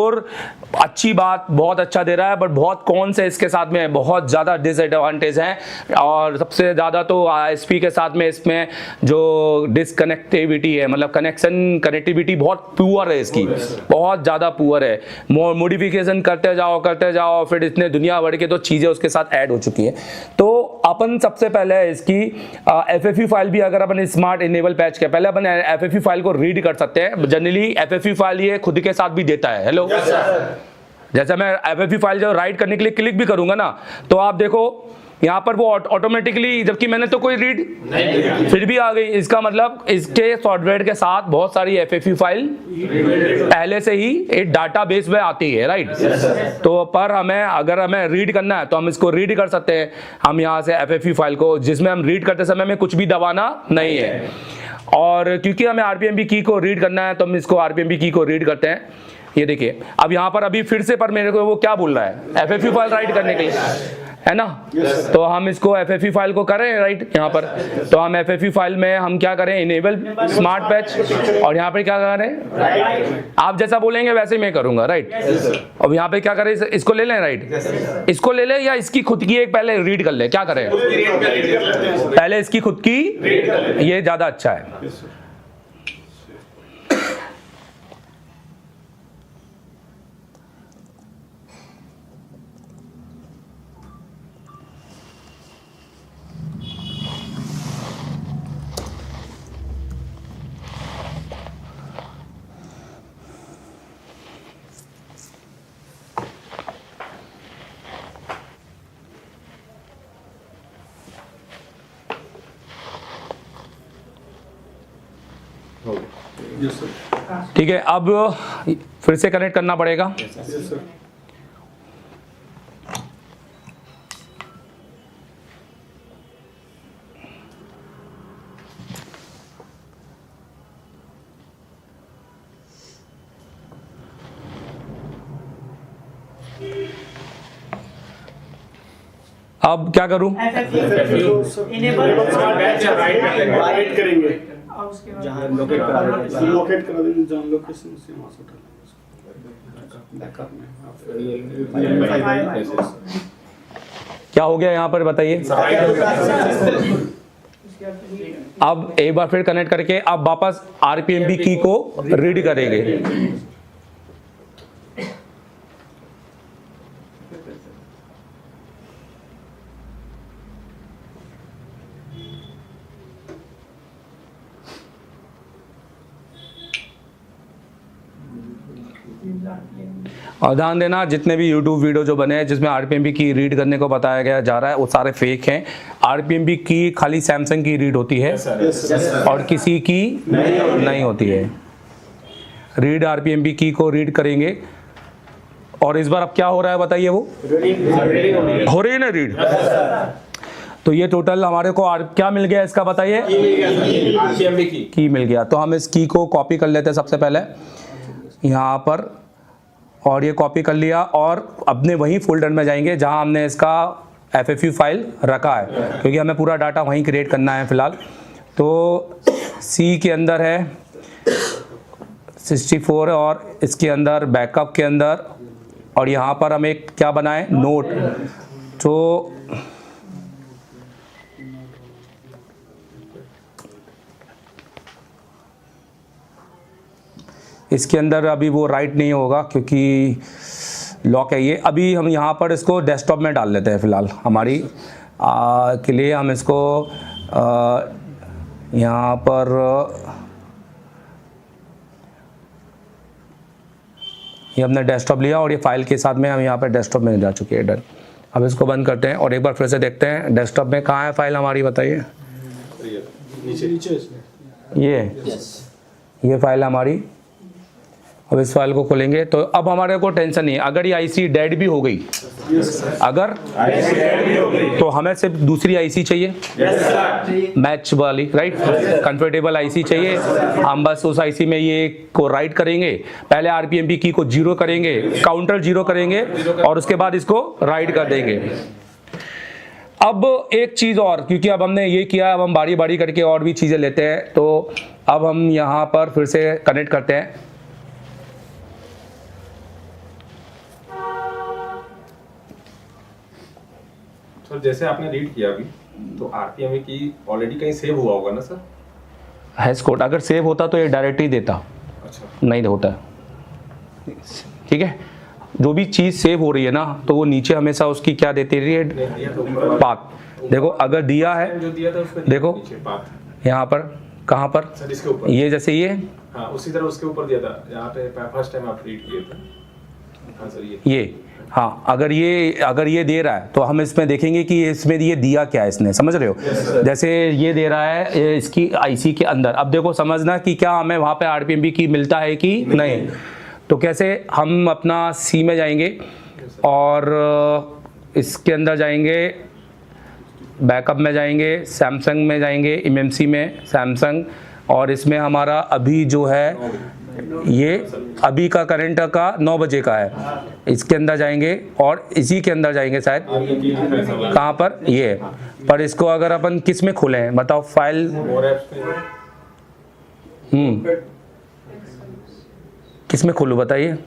अच्छी बात, बहुत अच्छा दे रहा है, बट बहुत कौन से इसके साथ में बहुत ज़्यादा डिसएडवांटेज हैं, और सबसे ज़्यादा तो आईएसपी के साथ में इसमें जो डिसकनेक्टिविटी है, मतलब कनेक्टिविटी बहुत पुअर है, इसकी बहुत ज़्यादा पुअर है। मॉडिफिकेशन करते जाओ फिर इतने दुनिया भर के तो चीज़ें उसके साथ ऐड हो चुकी हैं। तो अपन सबसे पहले इसकी एफएफयू फाइल भी, अगर अपन स्मार्ट इनेबल पैच के पहले अपन एफएफयू फाइल को रीड कर सकते हैं। जनरली एफएफयू फाइल ये खुद के साथ भी देता है। हेलो, जैसे मैं एफएफयू फाइल जो राइट करने के लिए क्लिक भी करूंगा ना, तो आप देखो यहाँ पर वो ऑटोमेटिकली, जबकि मैंने तो कोई रीड फिर भी आ गई। इसका मतलब इसके सॉफ्टवेयर के साथ बहुत सारी एफएफयू फाइल पहले से ही एक डाटाबेस में आती है, राइट? तो पर अगर हमें रीड करना है तो हम इसको रीड कर सकते हैं। हम यहाँ से एफएफयू फाइल को, जिसमें हम रीड करते समय में कुछ भी दबाना नहीं है, और क्योंकि हमें आरपीएमबी की को रीड करना है तो हम इसको आरपीएमबी की को रीड करते हैं। ये देखिए, अब यहाँ पर अभी फिर से पर मेरे को वो क्या बोल रहा है? एफएफयू फाइल राइट करने के लिए, है ना? तो हम इसको एफएफयू फाइल को करें राइट यहाँ पर। तो हम एफएफयू फाइल में हम क्या करें? इनेबल स्मार्ट पैच, और यहाँ पे क्या करें? आप जैसा बोलेंगे वैसे ही मैं करूंगा, राइट? अब यहाँ पे क्या करें? इसको ले लें, राइट? इसको ले लें या इसकी खुद की एक पहले रीड कर ले? क्या करें? पहले इसकी खुद की, ये ज्यादा अच्छा है। Yes sir. ठीक है, अब फिर से कनेक्ट करना पड़ेगा। Yes sir. अब क्या करूं? राइट करेंगे लोकेट करा देंगे जहाँ लोकेशन से वहाँ से क्या हो गया यहाँ पर बताइए। अब एक बार फिर कनेक्ट करके अब वापस आरपीएमबी की को रीड करेंगे। और ध्यान देना, जितने भी YouTube वीडियो जो बने हैं जिसमें आरपीएमबी की रीड करने को बताया गया जा रहा है वो सारे फेक हैं। आरपीएमबी की खाली सैमसंग की रीड होती है और किसी की नहीं होती है। रीड आरपीएमबी की को रीड करेंगे और इस बार अब क्या हो रहा है बताइए। वो हो रही है ना रीड। तो ये टोटल हमारे को क्या मिल गया इसका बताइए। की मिल गया। तो हम इस की को कॉपी कर लेते हैं सबसे पहले यहाँ पर, और ये कॉपी कर लिया और अपने वही फोल्डर में जाएंगे जहां हमने इसका FFU फाइल रखा है, क्योंकि हमें पूरा डाटा वहीं क्रिएट करना है फिलहाल। तो C के अंदर है 64 और इसके अंदर बैकअप के अंदर, और यहाँ पर हम एक क्या बनाए नोट। तो इसके अंदर अभी वो राइट नहीं होगा क्योंकि लॉक है ये। अभी हम यहाँ पर इसको डेस्कटॉप में डाल लेते हैं फिलहाल हमारी के लिए। हम इसको यहाँ पर ये हमने डेस्कटॉप लिया और ये फाइल के साथ में हम यहाँ पर डेस्कटॉप में जा चुके हैं। डन। अब इसको बंद करते हैं और एक बार फिर से देखते हैं डेस्कटॉप में कहाँ है फाइल हमारी बताइए। नीचे ये फाइल हमारी। अब इस फाइल को खोलेंगे तो अब हमारे को टेंशन नहीं है। अगर ये आईसी डेड भी हो गई, अगर तो हमें सिर्फ दूसरी आईसी चाहिए मैच वाली, राइट, कंफर्टेबल आईसी चाहिए। हम बस उस आईसी में ये को राइट करेंगे, पहले आरपीएमबी की को 0 करेंगे, काउंटर 0 करेंगे और उसके बाद इसको राइट कर देंगे। अब एक चीज़ और, क्योंकि अब हमने ये किया, अब हम बारी बारी करके और भी चीज़ें लेते हैं। तो अब हम यहाँ पर फिर से कनेक्ट करते हैं। सर जैसे आपने रीड किया अभी, तो आरपीएम की ऑलरेडी कहीं सेव हुआ होगा ना सर? हैश कोड अगर सेव होता तो ये डायरेक्ट ही देता। अच्छा। नहीं होता। ठीक है, जो भी चीज़ सेव हो रही है ना तो वो नीचे हमेशा उसकी क्या देती रही है, पाथ। देखो अगर दिया है, जो दिया था उसमें देखो पाथ यहाँ पर, कहाँ पर सर इसके ऊपर, ये जैसे ये, हाँ उसी तरह उसके ऊपर दिया था यहाँ पे फर्स्ट टाइम आप रीड किए थे। हाँ सर ये हाँ, अगर ये दे रहा है तो हम इसमें देखेंगे कि इसमें ये दिया क्या है इसने, समझ रहे हो। जैसे ये दे रहा है इसकी आईसी के अंदर, अब देखो समझना कि क्या हमें वहाँ पे आरपीएमबी की मिलता है कि नहीं। तो कैसे, हम अपना सी में जाएंगे और इसके अंदर जाएंगे, बैकअप में जाएंगे, सैमसंग में जाएंगे, एमएमसी में सैमसंग, और इसमें हमारा अभी जो है ये अभी का करंट का 9 बजे का है, इसके अंदर जाएंगे और इसी के अंदर जाएंगे शायद, कहाँ पर ये पर। इसको अगर अपन किस में खोलें बताओ, फाइल किस में खोलूं बताइए।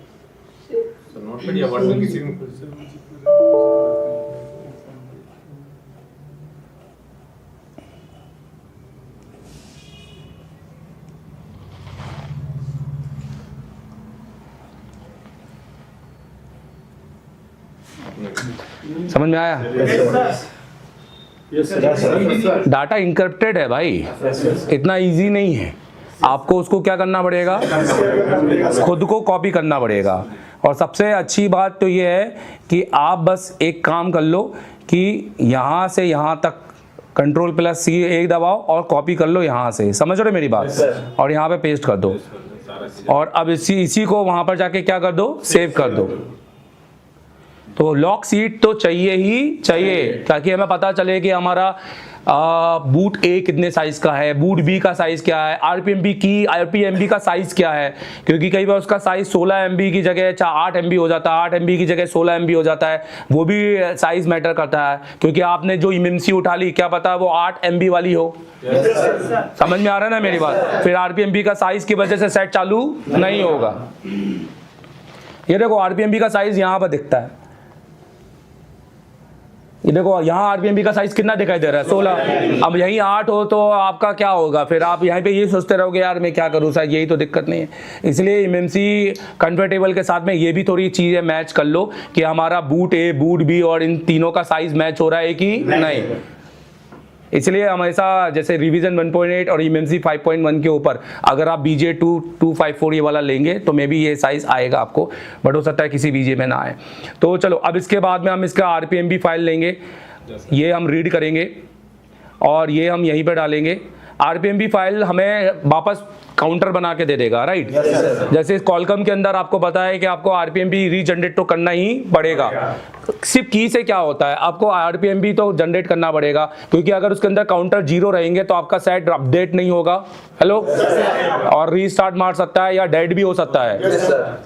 समझ में आया? डाटा इंक्रिप्टेड है भाई, इतना इजी नहीं है। आपको उसको क्या करना पड़ेगा, खुद को कॉपी करना पड़ेगा। और सबसे अच्छी बात तो ये है कि आप बस एक काम कर लो कि यहाँ से यहाँ तक Ctrl+C एक दबाओ और कॉपी कर लो यहाँ से, समझ रहे हो मेरी बात, और यहाँ पे पेस्ट कर दो, और अब इसी को वहाँ पर जाके क्या कर दो, सेव कर दो। तो लॉक सीट तो चाहिए ही चाहिए, ताकि हमें पता चले कि हमारा बूट ए कितने साइज का है, बूट बी का साइज क्या है, आरपीएमबी का साइज क्या है, क्योंकि कई बार उसका साइज 16 MB की जगह 8 MB हो जाता है, 8 MB की जगह 16 MB हो जाता है, वो भी साइज मैटर करता है, क्योंकि आपने जो एमएमसी उठा ली क्या पता वो 8 MB वाली हो। समझ में आ रहा है ना मेरी बात, फिर आरपीएमबी का साइज की वजह से सेट चालू नहीं होगा। ये देखो आरपीएमबी का साइज यहाँ पर दिखता है, ये देखो यहाँ आरपीएमबी का साइज कितना दिखाई दे रहा है, 16। अब यही 8 हो तो आपका क्या होगा, फिर आप यहाँ पे ये सोचते रहोगे यार मैं क्या करूँ सर, यही तो दिक्कत नहीं है। इसलिए एमएमसी कंफर्टेबल के साथ में ये भी थोड़ी चीज़ें मैच कर लो कि हमारा बूट ए, बूट बी और इन तीनों का साइज मैच हो रहा है कि नहीं। इसलिए हमेशा जैसे रिवीजन 1.8 और एमएमसी 5.1 के ऊपर अगर आप BJ 254 ये वाला लेंगे तो मे भी ये साइज आएगा आपको, बट हो सकता है किसी BJ में ना आए। तो चलो अब इसके बाद में हम इसका आरपीएमबी फाइल लेंगे, ये हम रीड करेंगे और ये हम यहीं पर डालेंगे। आरपीएमबी फाइल हमें वापस काउंटर बना के दे देगा, राइट। जैसे कॉलकम के अंदर आपको पता है कि आपको आरपीएमबी रीजनरेट तो करना ही पड़ेगा। सिर्फ की से क्या होता है, आपको आरपीएमबी तो जनरेट करना पड़ेगा, क्योंकि अगर उसके अंदर काउंटर 0 रहेंगे तो आपका सेट अपडेट नहीं होगा, हेलो, और रीस्टार्ट मार सकता है या डेड भी हो सकता है।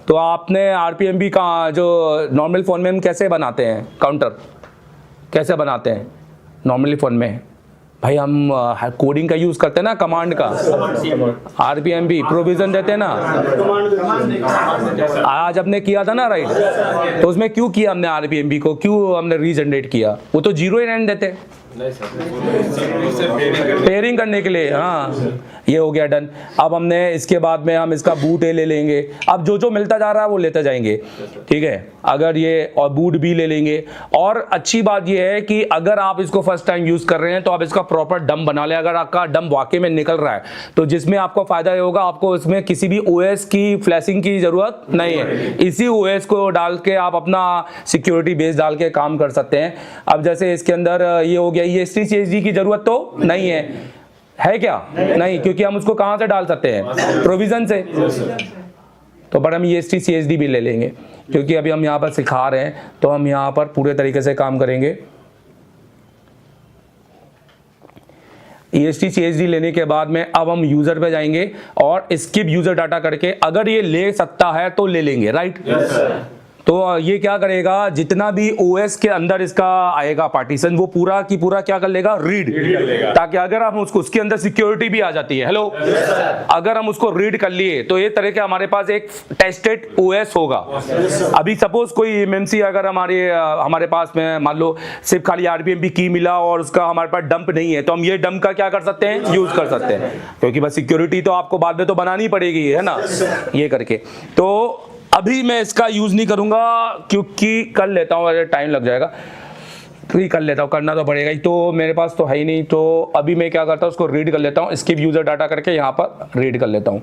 तो आपने आरपीएमबी का जो नॉर्मल फोन में हम कैसे बनाते हैं, काउंटर कैसे बनाते हैं नॉर्मली फोन में, भाई हम कोडिंग का यूज करते हैं ना, कमांड का, आरपीएमबी प्रोविजन देते हैं ना, आज हमने किया था ना, राइट। तो उसमें क्यों किया हमने आरपीएमबी को, क्यों हमने रीजनरेट किया, वो तो 0 ही रहने देते, पेयरिंग करने के लिए। हाँ ये हो गया डन। अब हमने इसके बाद में हम इसका बूट ए ले लेंगे, अब जो जो मिलता जा रहा है वो लेते जाएंगे, ठीक है। अगर ये और बूट बी ले लेंगे, और अच्छी बात ये है कि अगर आप इसको फर्स्ट टाइम यूज कर रहे हैं तो आप इसका प्रॉपर डंप बना ले। अगर आपका डंप वाकई में निकल रहा है तो जिसमें आपको फायदा ये होगा, आपको इसमें किसी भी ओएस की फ्लैशिंग की जरूरत नहीं है, इसी ओएस को डाल के आप अपना सिक्योरिटी बेस डाल के काम कर सकते हैं। अब जैसे इसके अंदर ये हो गया, ये STCHD की जरूरत तो नहीं है क्या, नहीं, क्योंकि हम उसको कहां से डाल सकते हैं, प्रोविजन से। तो पर हम ये STCHD भी ले लेंगे, क्योंकि अभी हम यहाँ पर सिखा रहे हैं तो हम यहाँ पर पूरे तरीके से काम करेंगे। STCHD लेने के बाद में अब हम यूजर पे जाएंगे और स्किप यूजर डाटा करके अगर ये ले सकता है तो ले लेंगे, राइट। तो ये क्या करेगा, जितना भी OS के अंदर इसका आएगा पार्टीशन, वो पूरा की पूरा क्या कर लेगा, रीड, ताकि अगर हम उसके अंदर सिक्योरिटी भी आ जाती है, हेलो, अगर हम उसको रीड कर लिए तो ये तरह के हमारे पास एक टेस्टेड OS होगा। अभी सपोज कोई एमएमसी अगर हमारे पास में मान लो सिर्फ खाली आरपीएमबी की मिला और उसका हमारे पास डंप नहीं है, तो हम ये डंप का क्या कर सकते हैं, यूज कर सकते हैं, क्योंकि बस सिक्योरिटी तो आपको बाद में तो बनानी पड़ेगी, है ना, ये करके। तो अभी मैं इसका यूज नहीं करूंगा क्योंकि कर लेता हूँ, अगर टाइम लग जाएगा तो ही कर लेता हूँ, करना तो पड़ेगा ही, तो मेरे पास तो है ही नहीं। तो अभी मैं क्या करता हूँ, उसको रीड कर लेता हूँ, स्किप यूजर डाटा करके यहाँ पर रीड कर लेता हूँ।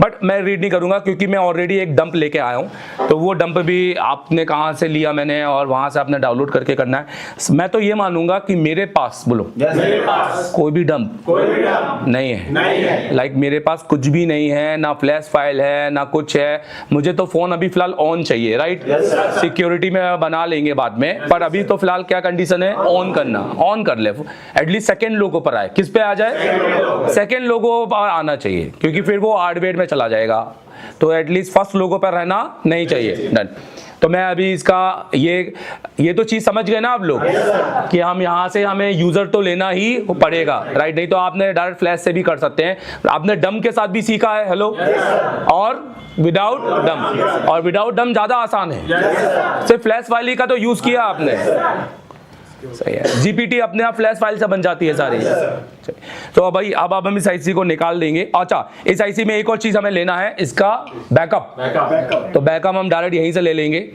बट मैं रीड नहीं करूंगा क्योंकि मैं ऑलरेडी एक डंप लेके आया हूं, तो वो डंप भी आपने कहां से लिया मैंने और वहां से आपने डाउनलोड करके करना है। मैं तो ये मानूंगा कि मेरे पास, बोलो, मेरे पास कोई भी डंप नहीं है, लाइक मेरे पास कुछ भी नहीं है, ना फ्लैश फाइल है ना कुछ है। मुझे तो फोन अभी फिलहाल ऑन चाहिए, राइट। सिक्योरिटी में बना लेंगे बाद में, पर अभी तो फिलहाल क्या कंडीशन है, ऑन करना, ऑन कर ले, एटलीस्ट सेकेंड लोगों पर आए, किस पे आ जाए, सेकेंड लोगों पर आना चाहिए, क्योंकि फिर वो हार्डवेयर में चला जाएगा, तो एटलीस्ट फर्स्ट लोगों पर रहना नहीं चाहिए। डन। तो मैं अभी इसका ये तो चीज समझ गए ना आप लोग कि हम यहाँ से हमें यूजर तो लेना ही पड़ेगा, राइट। नहीं तो आपने डायरेक्ट फ्लैश से भी कर सकते हैं, आपने डंप के साथ भी सीखा है, हेलो, और विदाउट डंप, और विदाउट डंप ज्यादा आसान है, सिर्फ फ्लैश फाइल का तो यूज किया आपने, सही है। जीपीटी अपने आप फ्लैश फाइल से बन जाती है सारी। तो अब भाई अब हम इस आईसी को निकाल देंगे। अच्छा, इस आईसी में एक और चीज हमें लेना है, इसका बैकअप। तो बैकअप हम डायरेक्ट यहीं से ले लेंगे।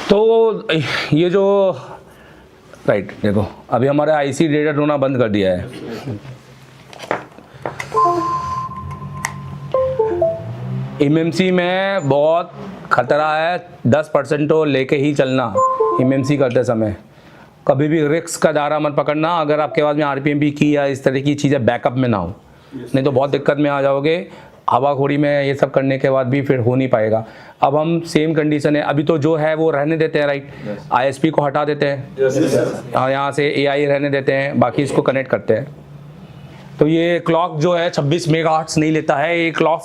तो ये जो राइट देखो अभी हमारा आईसी डेटा ढूंढना बंद कर दिया है। एमएमसी में बहुत खतरा है, 10% तो लेके ही चलना एमएमसी करते समय। कभी भी रिस्क का दायरा मत पकड़ना अगर आपके पास में आरपीएम की या इस तरह की चीज़ें बैकअप में ना हो, नहीं तो बहुत दिक्कत में आ जाओगे। हवाखोरी में ये सब करने के बाद भी फिर हो नहीं पाएगा। अब हम सेम कंडीशन है, अभी तो जो है वो रहने देते हैं, राइट। आईएसपी को हटा देते हैं, यहाँ से एआई रहने देते हैं, बाकी इसको कनेक्ट करते हैं। तो ये क्लॉक जो है 26 मेगाहर्ट्ज़ नहीं लेता है, ये क्लॉक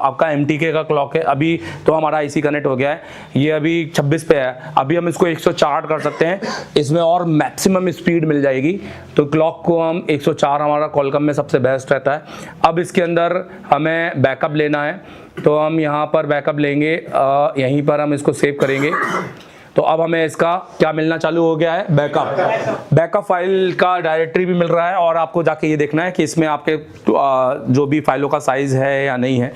आपका एमटीके का क्लॉक है। अभी तो हमारा आईसी कनेक्ट हो गया है, ये अभी 26 पे है। अभी हम इसको 104 कर सकते हैं, इसमें और मैक्सिमम स्पीड मिल जाएगी। तो क्लॉक को हम 104 हमारा कॉलकम में सबसे बेस्ट रहता है। अब इसके अंदर हमें बैकअप लेना है, तो हम यहाँ पर बैकअप लेंगे, यहीं पर हम इसको सेव करेंगे। तो अब हमें इसका क्या मिलना चालू हो गया है, बैकअप फाइल का डायरेक्टरी भी मिल रहा है। और आपको जाके ये देखना है कि इसमें आपके जो भी फाइलों का साइज है या नहीं है।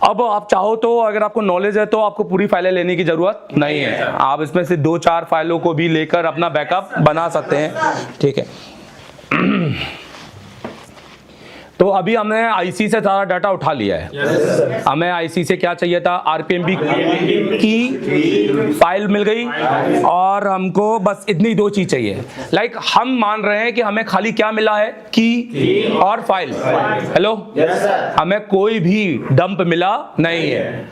अब आप चाहो तो अगर आपको नॉलेज है तो आपको पूरी फाइलें लेने की जरूरत नहीं है, आप इसमें से 2-4 फाइलों को भी लेकर अपना बैकअप बना सकते हैं, ठीक है। तो अभी हमने आईसी से सारा डाटा उठा लिया है। हमें आईसी से क्या चाहिए था, आरपीएमबी की फाइल मिल गई और हमको बस इतनी 2 चीज चाहिए। लाइक हम मान रहे हैं कि हमें खाली क्या मिला है, की और फाइल। हेलो, हमें कोई भी डंप मिला नहीं है।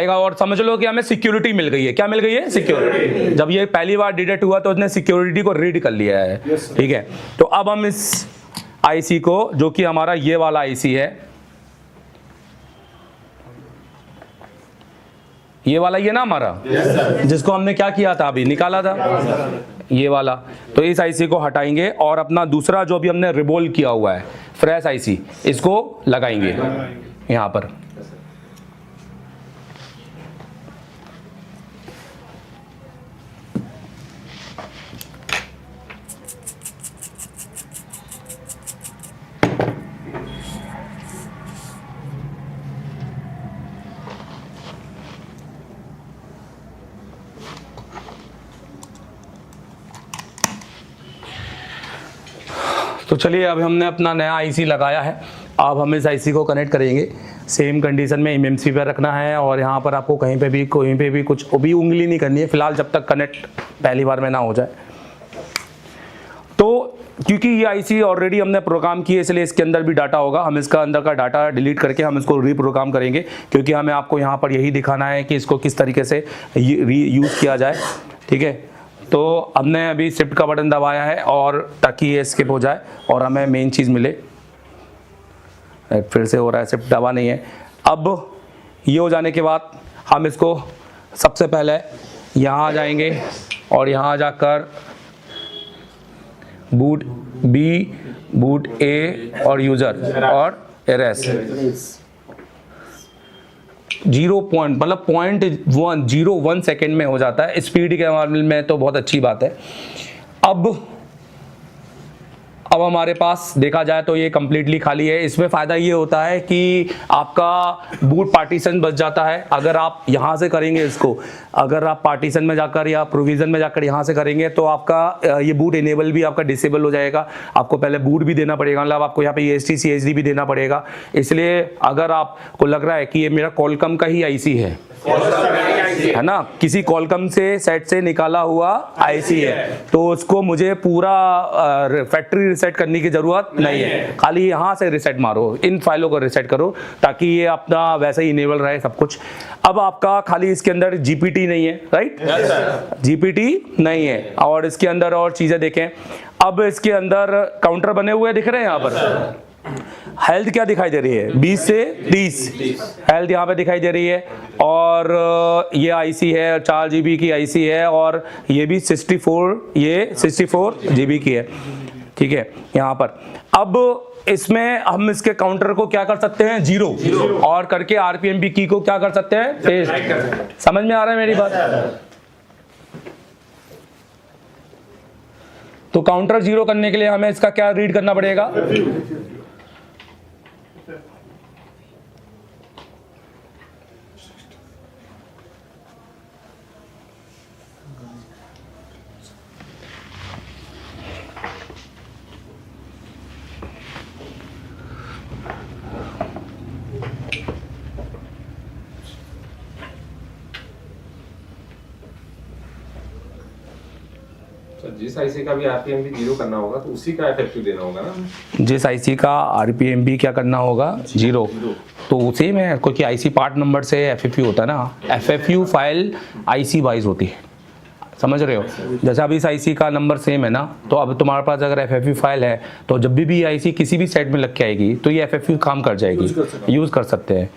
और समझ लो कि हमें सिक्योरिटी मिल गई है। क्या मिल गई है, सिक्योरिटी। जब ये पहली बार डिटेक्ट हुआ तो उसने सिक्योरिटी को रीड कर लिया है, ठीक है। तो अब हम इस आईसी को, जो कि हमारा ये वाला आईसी है, ये वाला ये ना हमारा, जिसको हमने क्या किया था, अभी निकाला था, ये वाला। तो इस आईसी को हटाएंगे और अपना दूसरा जो अभी हमने रिबोल किया हुआ है फ्रेश आईसी, इसको लगाएंगे यहां पर। तो चलिए अब हमने अपना नया आईसी लगाया है। अब हम इस आईसी को कनेक्ट करेंगे। सेम कंडीशन में एमएमसी पे रखना है और यहाँ पर आपको कहीं पे भी कुछ भी उंगली नहीं करनी है फिलहाल, जब तक कनेक्ट पहली बार में ना हो जाए। तो क्योंकि ये आईसी ऑलरेडी हमने प्रोग्राम की है, इसलिए इसके अंदर भी डाटा होगा। हम इसका अंदर का डाटा डिलीट करके हम इसको रीप्रोग्राम करेंगे, क्योंकि हमें आपको यहाँ पर यही दिखाना है कि इसको किस तरीके से यूज़ किया जाए, ठीक है। तो हमने अभी शिफ्ट का बटन दबाया है और ताकि ये स्किप हो जाए और हमें मेन चीज़ मिले। फिर से हो रहा है, शिफ्ट दबा नहीं है। अब ये हो जाने के बाद हम इसको सबसे पहले यहाँ आ जाएंगे और यहाँ जाकर बूट बी, बूट ए और यूज़र और एरएस 0.01 सेकेंड में हो जाता है। स्पीड के मामले में तो बहुत अच्छी बात है। अब हमारे पास देखा जाए तो ये कम्प्लीटली खाली है। इसमें फ़ायदा ये होता है कि आपका बूट पार्टीशन बच जाता है। अगर आप यहाँ से करेंगे इसको, अगर आप पार्टीशन में जाकर या प्रोविज़न में जाकर यहाँ से करेंगे तो आपका ये बूट इनेबल भी आपका डिसेबल हो जाएगा। आपको पहले बूट भी देना पड़ेगा, मतलब आपको यहाँ पे EST CHD भी देना पड़ेगा। इसलिए अगर आपको लग रहा है कि ये मेरा कॉलकम का ही आईसी है ना, किसी कॉलकम से सेट से निकाला हुआ आईसी है, तो उसको मुझे पूरा फैक्ट्री रिसेट करने की जरूरत नहीं है। खाली यहाँ से रिसेट मारो, इन फाइलों को रिसेट करो ताकि ये अपना वैसे ही इनेबल रहे सब कुछ। अब आपका खाली इसके अंदर जीपीटी नहीं है, राइट, जीपीटी नहीं है। और इसके अंदर और चीजें देखें। अब इसके अंदर काउंटर बने हुए दिख रहे हैं। यहाँ पर हेल्थ क्या दिखाई दे रही है, 20 से 30 हेल्थ यहाँ पे दिखाई दे रही है। और ये आईसी है 4 GB की आईसी है और ये भी 64 GB की है, ठीक है। यहाँ पर अब इसमें हम इसके काउंटर को क्या कर सकते हैं, 0 और करके आरपीएम की को क्या कर सकते हैं, टेस्ट। समझ में आ रहा है मेरी बात? तो काउंटर 0 करने के लिए हमें इसका क्या रीड करना पड़ेगा, तो जिस आईसी का भी आरपीएम भी 0 करना होगा तो उसी का एफएफयू देना होगा ना। जिस आईसी का आरपीएम भी क्या करना होगा 0, तो उसी में क्योंकि आईसी पार्ट नंबर से एफएफयू होता है ना, एफएफयू फाइल आईसी वाइज होती है, समझ रहे हो। जैसे अब इस आईसी का नंबर सेम है ना, तो अब तुम्हारे पास अगर एफएफयू फाइल है तो जब भी आईसी किसी भी सेट में लग के आएगी तो ये एफएफयू काम कर जाएगी, यूज कर सकते हैं,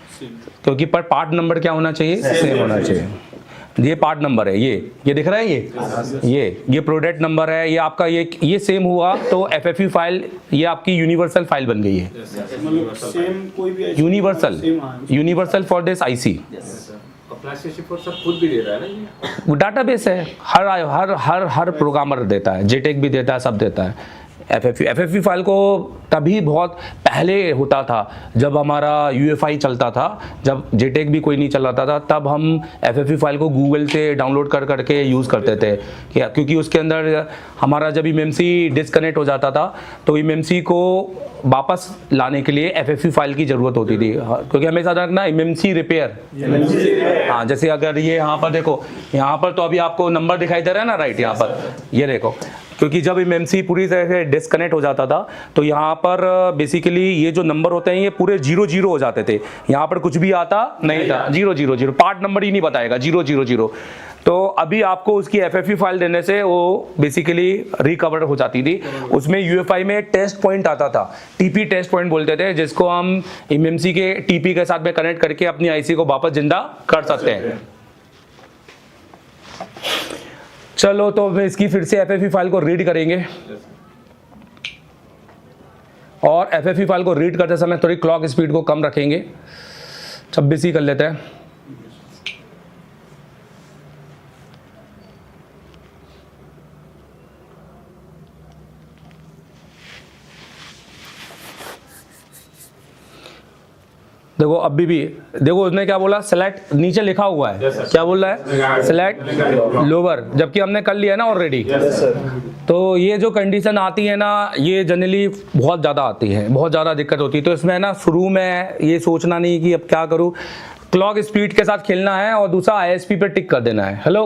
क्योंकि पर पार्ट नंबर क्या होना चाहिए, सेम होना चाहिए। ये पार्ट नंबर है, ये दिख रहा है, ये प्रोडक्ट नंबर है, ये आपका ये सेम हुआ तो एफएफयू फाइल ये आपकी यूनिवर्सल फाइल बन गई है, मतलब सेम कोई भी यूनिवर्सल फॉर दिस आईसी। सब खुद भी दे रहा है ना ये। वो डाटाबेस है, हर प्रोग्रामर देता है, जेटेक भी देता है, सब देता है। एफएफयू फाइल को तभी बहुत पहले होता था जब हमारा यूएफआई चलता था, जब जेटेक भी कोई नहीं चलाता था, तब हम एफएफयू फाइल को गूगल से डाउनलोड कर करके यूज़ करते थे, क्योंकि उसके अंदर हमारा जब एमएमसी डिस्कनेक्ट हो जाता था तो एमएमसी को वापस लाने के लिए एफएफयू फाइल की ज़रूरत होती थी, क्योंकि हमेशा रखना एमएमसी रिपेयर। हाँ, जैसे अगर ये यहाँ पर देखो, यहाँ पर तो अभी आपको नंबर दिखाई दे रहा है ना, राइट, यहाँ पर ये देखो, क्योंकि जब एमएमसी पूरी तरह से डिस्कनेक्ट हो जाता था तो यहाँ पर बेसिकली ये जो नंबर होते हैं ये पूरे 0-0 हो जाते थे, यहाँ पर कुछ भी आता नहीं था, 0-0-0, पार्ट नंबर ही नहीं बताएगा, 0-0-0। तो अभी आपको उसकी एफएफयू फाइल देने से वो बेसिकली रिकवर हो जाती थी। उसमें यूएफआई में टेस्ट पॉइंट आता था, टीपी टेस्ट पॉइंट बोलते थे, जिसको हम एमएमसी के टीपी के साथ में कनेक्ट करके अपनी आईसी को वापस जिंदा कर सकते हैं। चलो, तो इसकी फिर से एफएफयू फाइल को रीड करेंगे, और एफएफयू फाइल को रीड करते समय थोड़ी क्लॉक स्पीड को कम रखेंगे, 26 ही कर लेते हैं। देखो अभी भी देखो उसने क्या बोला, सेलेक्ट, नीचे लिखा हुआ है, क्या बोल रहा है, सेलेक्ट लोअर, जबकि हमने कर लिया ना ऑलरेडी। तो ये जो कंडीशन आती है ना, ये जनरली बहुत ज़्यादा आती है, बहुत ज़्यादा दिक्कत होती है। तो इसमें ना शुरू में ये सोचना नहीं कि अब क्या करूँ, क्लॉक स्पीड के साथ खेलना है, और दूसरा आईएसपी पे टिक कर देना है। हेलो,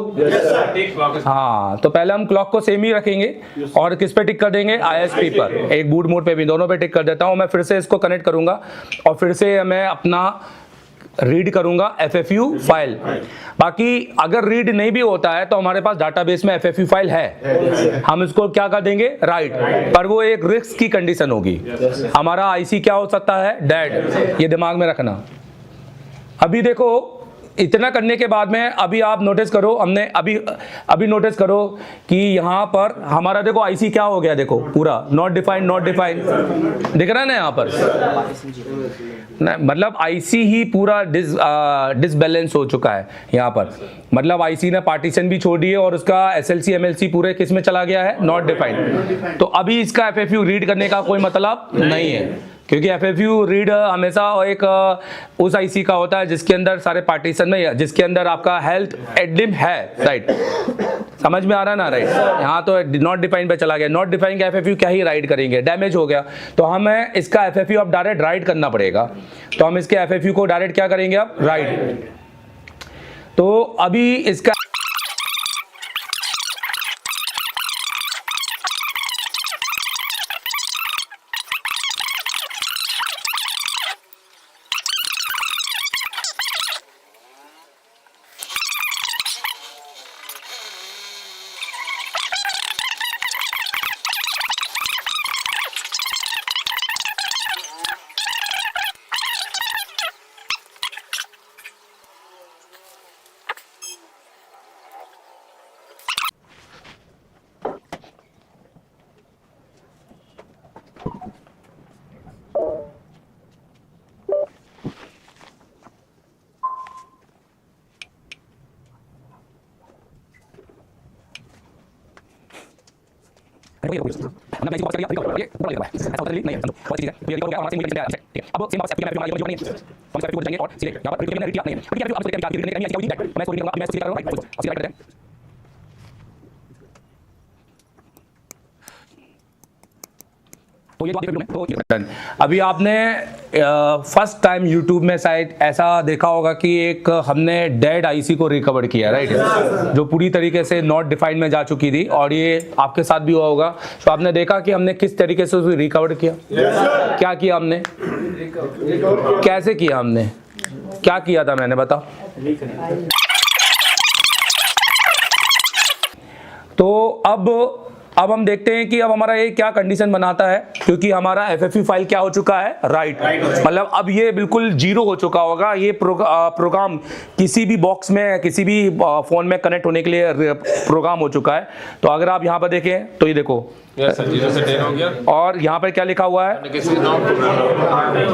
हाँ, तो पहले हम क्लॉक को सेम ही रखेंगे, और किस पे टिक कर देंगे, आईएसपी पर, एक बूट मोड पे भी, दोनों पे टिक कर देता हूँ। मैं फिर से इसको कनेक्ट करूंगा और फिर से मैं अपना रीड करूंगा एफएफयू फाइल। बाकी अगर रीड नहीं भी होता है तो हमारे पास डाटाबेस में एफएफयू फाइल है, हम इसको क्या कर देंगे, राइट, पर वो एक रिस्क की कंडीशन होगी। हमारा आईसी क्या हो सकता है, डेड, ये दिमाग में रखना। अभी देखो, इतना करने के बाद में अभी आप नोटिस करो, हमने अभी नोटिस करो कि यहाँ पर हमारा देखो आईसी क्या हो गया, देखो पूरा नॉट डिफाइंड दिख रहा है ना यहाँ पर, मतलब आईसी ही पूरा डिसबैलेंस हो चुका है यहाँ पर, मतलब आईसी ने पार्टीशन भी छोड़ दिए और उसका एसएलसी एमएलसी पूरे किस में चला गया है, नॉट डिफाइंड। तो अभी इसका एफएफयू रीड करने का कोई मतलब नहीं है, क्योंकि एफएफयू रीड हमेशा एक उस आईसी का होता है जिसके अंदर सारे पार्टीशन में, जिसके अंदर आपका हेल्थ एडलिम है, राइट, समझ में आ रहा है ना, राइट। यहाँ तो नॉट डिफाइंड पे चला गया, नॉट डिफाइंड का एफएफयू क्या ही राइड करेंगे, डैमेज हो गया, तो हमें इसका एफएफयू अब डायरेक्ट राइड करना पड़ेगा। तो हम इसके एफएफयू को डायरेक्ट क्या करेंगे, अब राइड। तो अभी इसका तो तो ये तो अभी आपने फर्स्ट टाइम यूट्यूब में शायद ऐसा देखा होगा कि एक हमने डेड आईसी को रिकवर किया, राइट, जो पूरी तरीके से नॉट डिफाइंड में जा चुकी थी, और ये आपके साथ भी हुआ होगा। तो आपने देखा कि हमने किस तरीके से उसे रिकवर किया। क्या किया हमने, कैसे किया हमने, क्या किया था मैंने, बताओ। तो अब हम देखते हैं कि अब हमारा ये क्या कंडीशन बनाता है, क्योंकि हमारा FFE फाइल क्या हो चुका है, राइट, मतलब अब ये बिल्कुल जीरो हो चुका होगा। ये प्रोग्राम किसी भी बॉक्स में, किसी भी फोन में कनेक्ट होने के लिए प्रोग्राम हो चुका है। तो अगर आप यहाँ पर देखें तो ये देखो, यस सर, 0 से 10 हो गया, और यहाँ पर क्या लिखा हुआ है,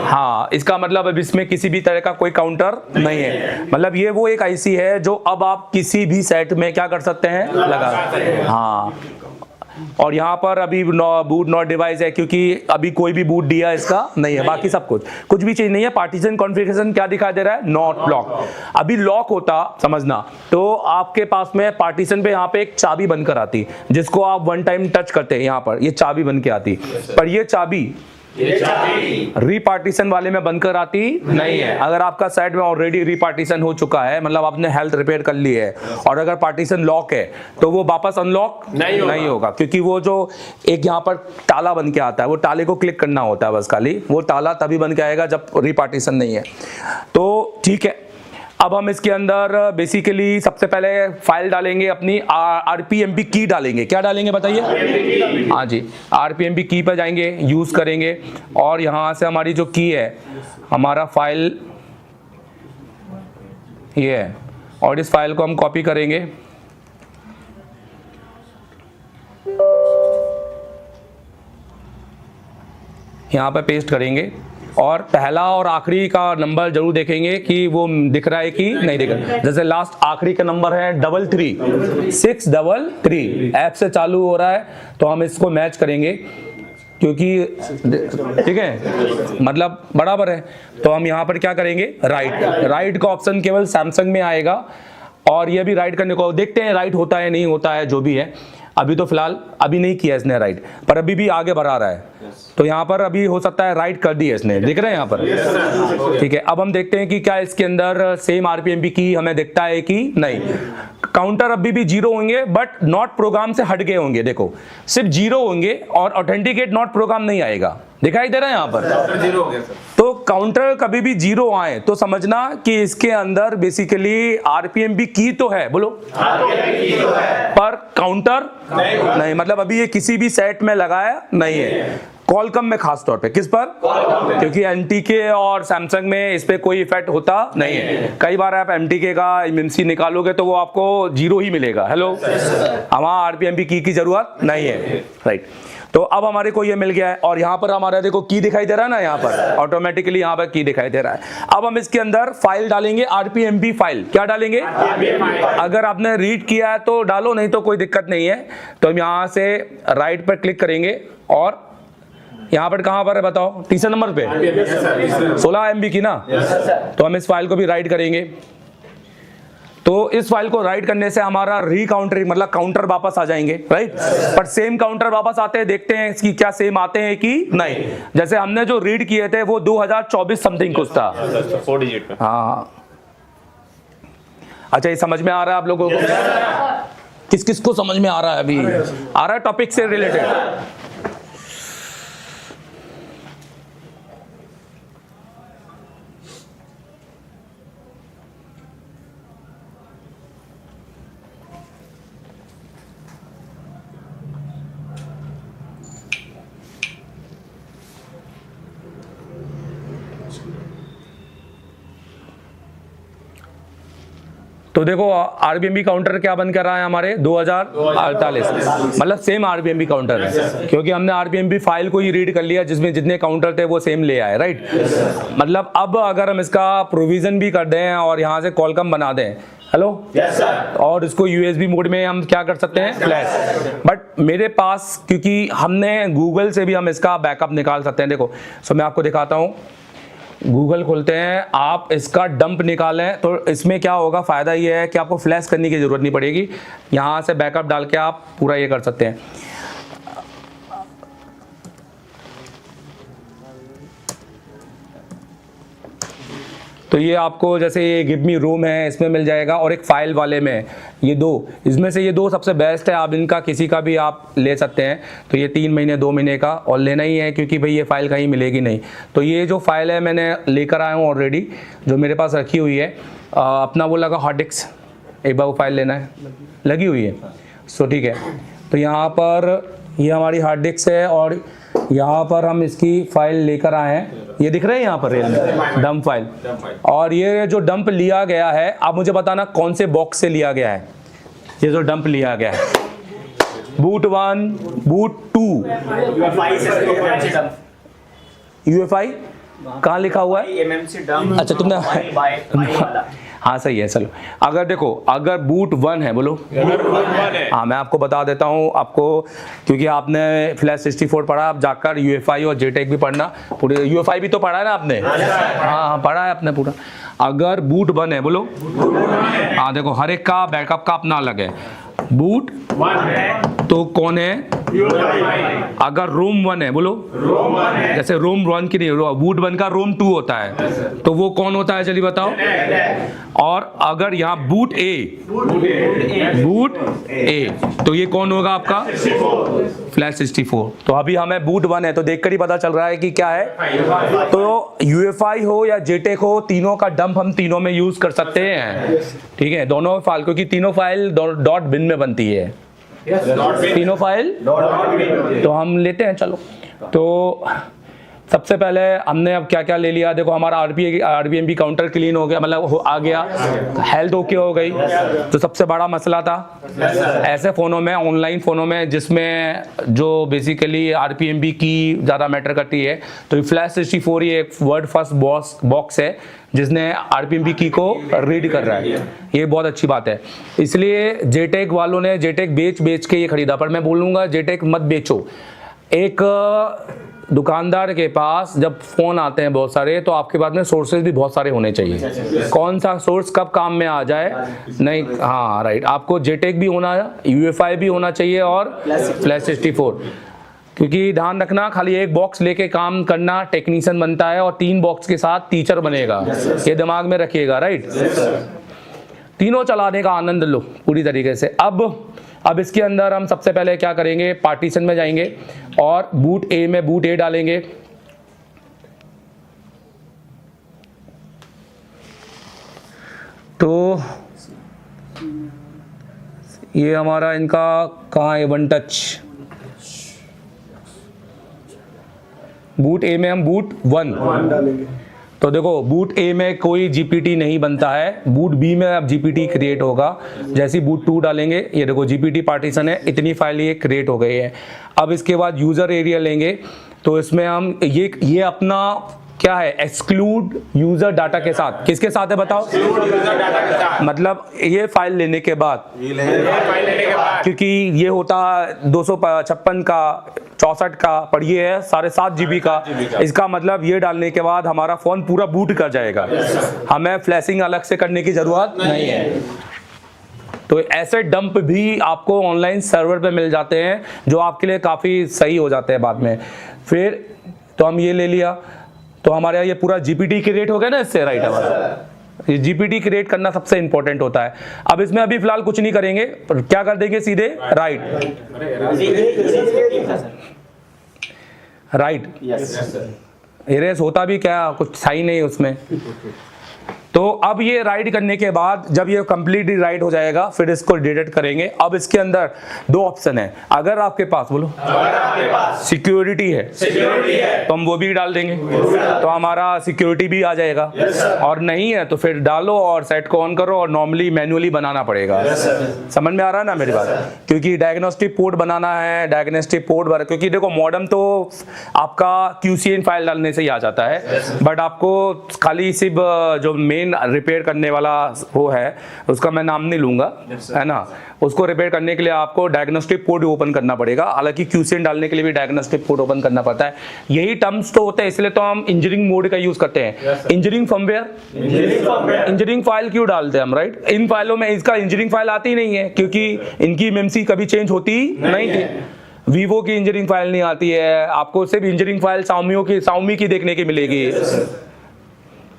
हाँ, इसका मतलब अब इसमें किसी भी तरह का कोई काउंटर नहीं है। मतलब ये वो एक आईसी है जो अब आप किसी भी सेट में क्या कर सकते हैं, लगा, हाँ। और यहाँ पर अभी बूट नॉट डिवाइस है, क्योंकि अभी कोई भी बूट दिया इसका नहीं है। बाकी सब कुछ भी चीज नहीं है। पार्टीशन कॉन्फ़िगरेशन क्या दिखाई दे रहा है, नॉट लॉक। अभी लॉक होता, समझना, तो आपके पास में पार्टीशन पे यहाँ पे एक चाबी बनकर आती, जिसको आप वन टाइम टच करते हैं, यहाँ पर ये चाबी बन के आती, पर ये चाबी रिपार्टीशन वाले में बनकर आती नहीं है। अगर आपका साइड में ऑलरेडी रिपार्टीशन हो चुका है, मतलब आपने हेल्थ रिपेयर कर ली है, और अगर पार्टीशन लॉक है तो वो वापस अनलॉक नहीं होगा, क्योंकि वो जो एक यहाँ पर ताला बन के आता है, वो ताले को क्लिक करना होता है बस, खाली वो ताला तभी बन के आएगा जब रिपार्टीशन नहीं है। तो ठीक है, अब हम इसके अंदर बेसिकली सबसे पहले फाइल डालेंगे, अपनी RPMP की डालेंगे। क्या डालेंगे बताइए, हाँ जी, RPMP की पर जाएंगे, यूज करेंगे, और यहाँ से हमारी जो की है, हमारा फाइल ये है, और इस फाइल को हम कॉपी करेंगे, यहाँ पे पेस्ट करेंगे, और पहला और आखिरी का नंबर जरूर देखेंगे कि वो दिख रहा है कि नहीं दिख रहा है। जैसे लास्ट आखिरी का नंबर है 633 ऐप से चालू हो रहा है, तो हम इसको मैच करेंगे, क्योंकि ठीक है, मतलब बराबर है। तो हम यहाँ पर क्या करेंगे, राइट का ऑप्शन केवल सैमसंग में आएगा, और ये भी राइट करने को देखते हैं राइट होता है नहीं होता है, जो भी है। अभी तो फिलहाल अभी नहीं किया इसने राइट, पर अभी भी आगे बढ़ा रहा है, तो यहाँ पर अभी हो सकता है राइट कर दिया इसने, दिख रहे हैं यहाँ पर, ठीक है। अब हम देखते हैं कि क्या इसके अंदर सेम RPMP की हमें दिखता है कि नहीं। काउंटर अभी भी 0 होंगे, बट नॉट प्रोग्राम से हट गए होंगे, देखो सिर्फ 0 होंगे, और ऑथेंटिकेट नॉट प्रोग्राम नहीं आएगा, दिखाई दे रहा है यहाँ पर, 0 हो गया सर। तो काउंटर कभी भी 0 आए तो समझना कि इसके अंदर बेसिकली RPMP की तो है, बोलो पर काउंटर नहीं, मतलब अभी ये किसी भी सेट में लगाया नहीं है। कॉलकम में खास तौर पे, किस पर, क्योंकि MTK और सैमसंग में इस पे कोई इफेक्ट होता नहीं है। कई बार आप MTK का MMC निकालोगे तो वो आपको 0 ही मिलेगा, हेलो, वहाँ RPMP की जरूरत नहीं है, राइट। तो अब हमारे को ये मिल गया है, और यहाँ पर हमारा देखो की दिखाई दे रहा है ना, यहाँ पर ऑटोमेटिकली यहाँ पर की दिखाई दे रहा है। अब हम इसके अंदर फाइल डालेंगे, RPMP फाइल। क्या डालेंगे, अगर आपने रीड किया है तो डालो, नहीं तो कोई दिक्कत नहीं है। तो हम यहाँ से राइट पर क्लिक करेंगे, और यहाँ पर कहाँ पर है बताओ, तीसरे नंबर पे 16 MB की ना, तो हम इस फाइल को भी राइट करेंगे। तो इस फाइल को राइट करने से हमारा रिकाउंटरिंग, मतलब काउंटर वापस आ जाएंगे, राइट। पर सेम काउंटर वापस आते हैं, देखते हैं इसकी क्या सेम आते हैं कि नहीं। जैसे हमने जो रीड किए थे वो 2024 समथिंग कुछ था, 4 डिजिट पे। हाँ, अच्छा, ये समझ में आ रहा है आप लोगों को, किस किस को समझ में आ रहा है, अभी आ रहा है टॉपिक से रिलेटेड। तो देखो RPMP काउंटर क्या बन कर रहा है हमारे 2048, मतलब सेम RPMP काउंटर है, क्योंकि हमने RPMP फाइल को ही रीड कर लिया, जिसमें जितने काउंटर थे वो सेम ले आए, राइट। मतलब अब अगर हम इसका प्रोविजन भी कर दें और यहाँ से कॉलकम बना दें, हेलो, और इसको USB मोड में हम क्या कर सकते हैं, फ्लैश। बट मेरे पास, क्योंकि हमने गूगल से भी हम इसका बैकअप निकाल सकते हैं, देखो, सो मैं आपको दिखाता हूँ। गूगल खोलते हैं, आप इसका डंप निकालें, तो इसमें क्या होगा, फ़ायदा ये है कि आपको फ्लैश करने की ज़रूरत नहीं पड़ेगी, यहाँ से बैकअप डाल के आप पूरा ये कर सकते हैं। तो ये आपको जैसे ये गिव मी रूम है इसमें मिल जाएगा, और एक फाइल वाले में ये दो, इसमें से ये दो सबसे बेस्ट है। आप इनका किसी का भी आप ले सकते हैं। तो ये 3 महीने 2 महीने का और लेना ही है, क्योंकि भाई ये फाइल कहीं मिलेगी नहीं। तो ये जो फाइल है मैंने लेकर आया हूँ ऑलरेडी, जो मेरे पास रखी हुई है। अपना वो लगा हार्ड डिस्क, एक बार वो फाइल लेना है, लगी हुई है। सो ठीक है, तो यहाँ पर ये हमारी हार्ड डिस्क है और यहाँ पर हम इसकी फाइल लेकर आए हैं। ये दिख रहे हैं यहाँ पर रेल में डंप फाइल। और ये जो डंप लिया गया है, आप मुझे बताना कौन से बॉक्स से लिया गया है। ये जो डंप लिया गया है, बूट 1, बूट 2, UEFI कहाँ लिखा हुआ है? अच्छा तुमने हाँ सही है। चलो अगर देखो, अगर बूट 1 है, बोलो हाँ मैं आपको बता देता हूँ आपको, क्योंकि आपने फ्लैश 64 पढ़ा, आप जाकर UEFI और JTAG भी पढ़ना। पूरे UEFI भी तो पढ़ा है ना आपने? हाँ पढ़ा है आपने पूरा। अगर बूट 1 है, बोलो हाँ। देखो हर एक का बैकअप का अपना अलग है। बूट 1 है तो कौन है? अगर रोम 1 है, बोलो जैसे रोम 1 की नहीं, बूट 1 का रोम 2 होता है, तो वो कौन होता है चलिए बताओ। और अगर यहाँ बूट ए, तो ये कौन होगा आपका? फ्लैश 64। तो अभी हमें बूट 1 है तो देखकर ही पता चल रहा है कि क्या है। तो UEFI हो या JTAG हो, तीनों का डंप हम तीनों में यूज कर सकते हैं। ठीक है, दोनों फाइल, क्योंकि तीनों फाइल डॉट बिन में बनती है। तीनों फाइल तो हम लेते हैं। चलो तो सबसे पहले हमने अब क्या क्या ले लिया। देखो हमारा RBMP काउंटर क्लीन हो गया, मतलब आ गया। हेल्थ ओके हो गई। तो सबसे बड़ा मसला था ऐसे फ़ोनों में, ऑनलाइन फ़ोनों में, जिसमें जो बेसिकली RPMP की ज़्यादा मैटर करती है। तो फ्लैश 64 ये एक वर्ड फर्स्ट बॉक्स है जिसने RPMP की को रीड कर रहा है। ये बहुत अच्छी बात है। इसलिए JTAG वालों ने JTAG बेच के ये खरीदा, पर मैं बोलूँगा JTAG मत बेचो। एक दुकानदार के पास जब फ़ोन आते हैं बहुत सारे, तो आपके पास में सोर्सेज भी बहुत सारे होने चाहिए। कौन सा सोर्स कब काम में आ जाए नहीं। हाँ राइट, आपको JTAG भी होना, UEFI भी होना चाहिए और फ्लैश 64। क्योंकि ध्यान रखना, खाली एक बॉक्स लेके काम करना टेक्नीशियन बनता है, और 3 बॉक्स के साथ टीचर बनेगा। ये दिमाग में रखिएगा। राइट, तीनों चलाने का आनंद लो पूरी तरीके से। अब इसके अंदर हम सबसे पहले क्या करेंगे, पार्टीशन में जाएंगे और बूट ए में बूट ए डालेंगे। तो ये हमारा इनका कहाँ है, 1 टच। बूट ए में हम बूट 1 डालेंगे। तो देखो बूट ए में कोई GPT नहीं बनता है, बूट बी में अब GPT क्रिएट होगा। जैसे बूट 2 डालेंगे, ये देखो GPT पार्टीशन है, इतनी फाइल ये क्रिएट हो गई है। अब इसके बाद यूज़र एरिया लेंगे, तो इसमें हम ये अपना क्या है, एक्सक्लूड यूजर डाटा के साथ। किसके साथ है बताओ? मतलब ये फाइल लेने के बाद, क्योंकि ये होता 256 का 64 का, पर ये है 7.5 GB का। इसका मतलब ये डालने के बाद हमारा फोन पूरा बूट कर जाएगा, हमें फ्लैशिंग अलग से करने की जरूरत नहीं है। तो ऐसे डंप भी आपको ऑनलाइन सर्वर पे मिल जाते हैं, जो आपके लिए काफ़ी सही हो जाते हैं बाद में। फिर तो हम ये ले लिया, तो हमारे यहाँ ये पूरा GPT क्रिएट हो गया ना इससे। राइट, हमारा ये GPT क्रिएट करना सबसे इंपॉर्टेंट होता है। अब इसमें अभी फिलहाल कुछ नहीं करेंगे, क्या कर देंगे सीधे राइट। इरेज होता भी क्या, कुछ सही नहीं उसमें। तो अब ये राइट करने के बाद जब ये कंप्लीटली राइट हो जाएगा, फिर इसको डिटेक्ट करेंगे। अब इसके अंदर 2 ऑप्शन है। अगर आपके पास बोलो सिक्योरिटी है तो हम वो भी डाल देंगे, तो हमारा सिक्योरिटी भी आ जाएगा। और नहीं है तो फिर डालो और सेट को ऑन करो, और नॉर्मली मैन्युअली बनाना पड़ेगा। समझ में आ रहा है ना मेरी बात? क्योंकि डायग्नोस्टिक पोर्ट बनाना है, डायग्नोस्टिक पोर्ट क्योंकि देखो मॉडेम तो आपका QCN फाइल डालने से ही आ जाता है, बट आपको खाली सिर्फ जो मेन रिपेयर करने वाला वो है, उसका मैं नाम नहीं लूंगा, है ना, उसको रिपेयर करने के लिए आपको डायग्नोस्टिक पोर्ट ओपन करना पड़ेगा। हालांकि QCN डालने के लिए भी डायग्नोस्टिक पोर्ट ओपन करना पड़ता है। यही टर्म्स तो होते हैं, इसलिए तो हम इंजीनियरिंग मोड का यूज करते हैं। इंजीनियरिंग फर्मवेयर, इंजीनियरिंग फाइल क्यों डालते हैं हम? राइट, इन फाइलों में इसका इंजीनियरिंग फाइल आती नहीं है, क्योंकि इनकी मेमोरी कभी चेंज होती नहीं थी। वीवो की इंजीनियरिंग फाइल नहीं आती है, आपको सिर्फ इंजीनियरिंग फाइल Xiaomi की देखने की मिलेगी।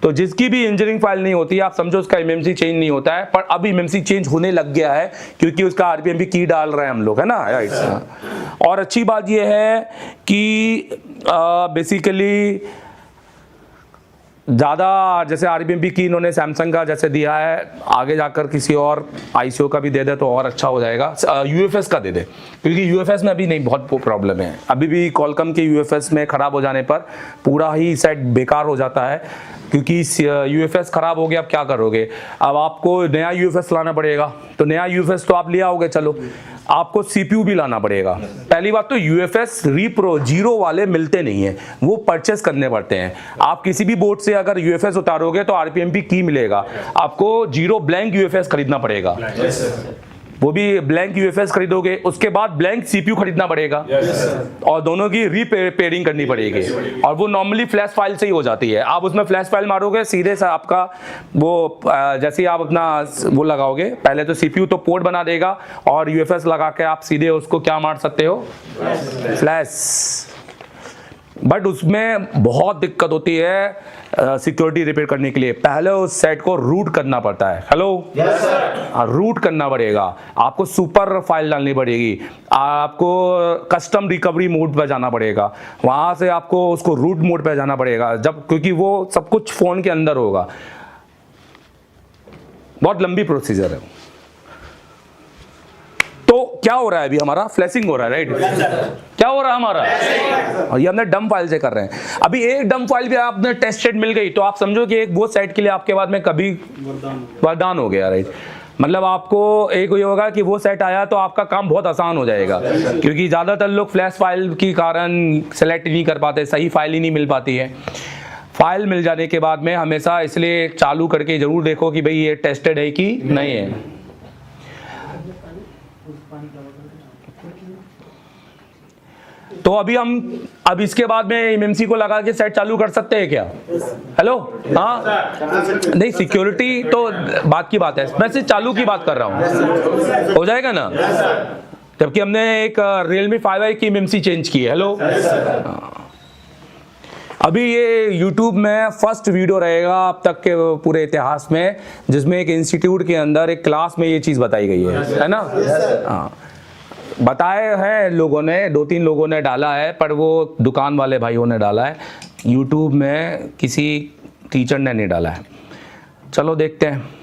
तो जिसकी भी इंजीनियरिंग फाइल नहीं होती है, आप समझो उसका एमएमसी चेंज नहीं होता है, पर अब एमएमसी चेंज होने लग गया है क्योंकि उसका आरपीएम भी की डाल रहे हैं हम लोग, है ना, राइट। और अच्छी बात ये है कि बेसिकली ज़्यादा जैसे आरबीएमपी की इन्होंने सैमसंग का जैसे दिया है, आगे जाकर किसी और आईसीओ का भी दे दे तो और अच्छा हो जाएगा। यूएफएस का दे दे, क्योंकि यूएफएस में अभी नहीं बहुत प्रॉब्लम है, अभी भी कॉलकम के यूएफएस में ख़राब हो जाने पर पूरा ही सेट बेकार हो जाता है, क्योंकि यूएफएस ख़राब हो गया, अब क्या करोगे, अब आपको नया यूएफएस लाना पड़ेगा। तो नया यूएफएस तो आप ले आओगे, चलो आपको सीपीयू भी लाना पड़ेगा। पहली बात तो यूएफएस रीप्रो जीरो वाले मिलते नहीं है, वो परचेस करने पड़ते हैं। आप किसी भी बोर्ड से अगर यूएफएस उतारोगे तो आरपीएमपी की मिलेगा, आपको जीरो ब्लैंक यूएफएस खरीदना पड़ेगा। वो भी ब्लैंक यूएफएस खरीदोगे, उसके बाद ब्लैंक सीपीयू खरीदना पड़ेगा, और दोनों की रीपेयरिंग करनी पड़ेगी, और वो नॉर्मली फ्लैश फाइल से ही हो जाती है। आप उसमें फ्लैश फाइल मारोगे सीधे से आपका वो जैसे ही आप अपना वो लगाओगे, पहले तो सीपीयू तो पोर्ट बना देगा, और यूएफएस लगा के आप सीधे उसको क्या मार सकते हो, फ्लैश। बट उसमें बहुत दिक्कत होती है सिक्योरिटी रिपेयर करने के लिए, पहले उस सेट को रूट करना पड़ता है। हेलो, रूट करना पड़ेगा, आपको सुपर फाइल डालनी पड़ेगी, आपको कस्टम रिकवरी मोड पर जाना पड़ेगा, वहां से आपको उसको रूट मोड पर जाना पड़ेगा, जब क्योंकि वो सब कुछ फोन के अंदर होगा। बहुत लंबी प्रोसीजर है। तो क्या हो रहा है अभी, हमारा फ्लैशिंग हो रहा है, राइट? क्या हो रहा है हमारा, और ये हमने डम फाइल से कर रहे हैं। अभी एक डम फाइल भी आपने टेस्टेड मिल गई तो आप समझो कि एक वो सेट के लिए आपके बाद में कभी वरदान हो गया, राइट? मतलब आपको एक ये होगा कि वो सेट आया तो आपका काम बहुत आसान हो जाएगा, क्योंकि ज़्यादातर लोग फ्लैश फाइल के कारण सेलेक्ट नहीं कर पाते, सही फाइल ही नहीं मिल पाती है। फाइल मिल जाने के बाद में हमेशा इसलिए चालू करके ज़रूर देखो कि भाई ये टेस्टेड है कि नहीं है। तो अभी हम इसके बाद में एमएमसी को लगा के सेट चालू कर सकते हैं क्या? हेलो, हाँ, नहीं, सिक्योरिटी तो बात की बात है, मैं सिर्फ चालू की बात कर रहा हूँ, हो जाएगा ना? जबकि हमने एक Realme 5i की एमएमसी चेंज की है। हेलो, अभी ये YouTube में फर्स्ट वीडियो रहेगा अब तक के पूरे इतिहास में, जिसमें एक इंस्टीट्यूट के अंदर एक क्लास में ये चीज़ बताई गई है ना? हाँ, बताए हैं लोगों ने, 2-3 लोगों ने डाला है, पर वो दुकान वाले भाइयों ने डाला है, YouTube में किसी टीचर ने नहीं डाला है। चलो देखते हैं।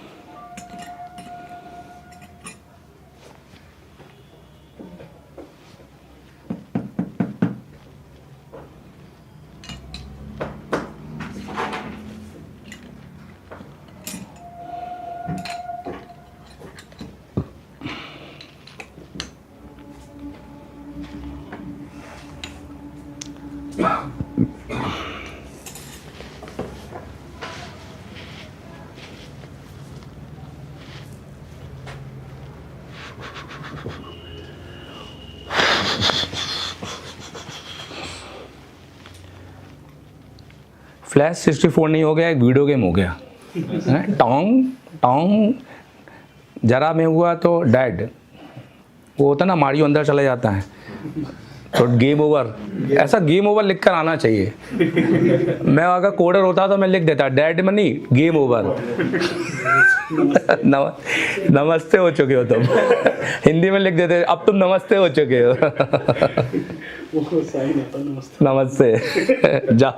फ्लैश 64 नहीं हो गया, एक वीडियो गेम हो गया। टोंग टोंग जरा में हुआ तो डेड, वो होता ना, मारियो अंदर चला जाता है तो गेम ओवर, ऐसा गेम ओवर लिख कर आना चाहिए। मैं अगर कोडर होता तो मैं लिख देता डेड मनी गेम ओवर। नमस्ते हो चुके हो तुम, हिंदी में लिख देते अब तुम नमस्ते हो चुके हो। नमस्ते जा।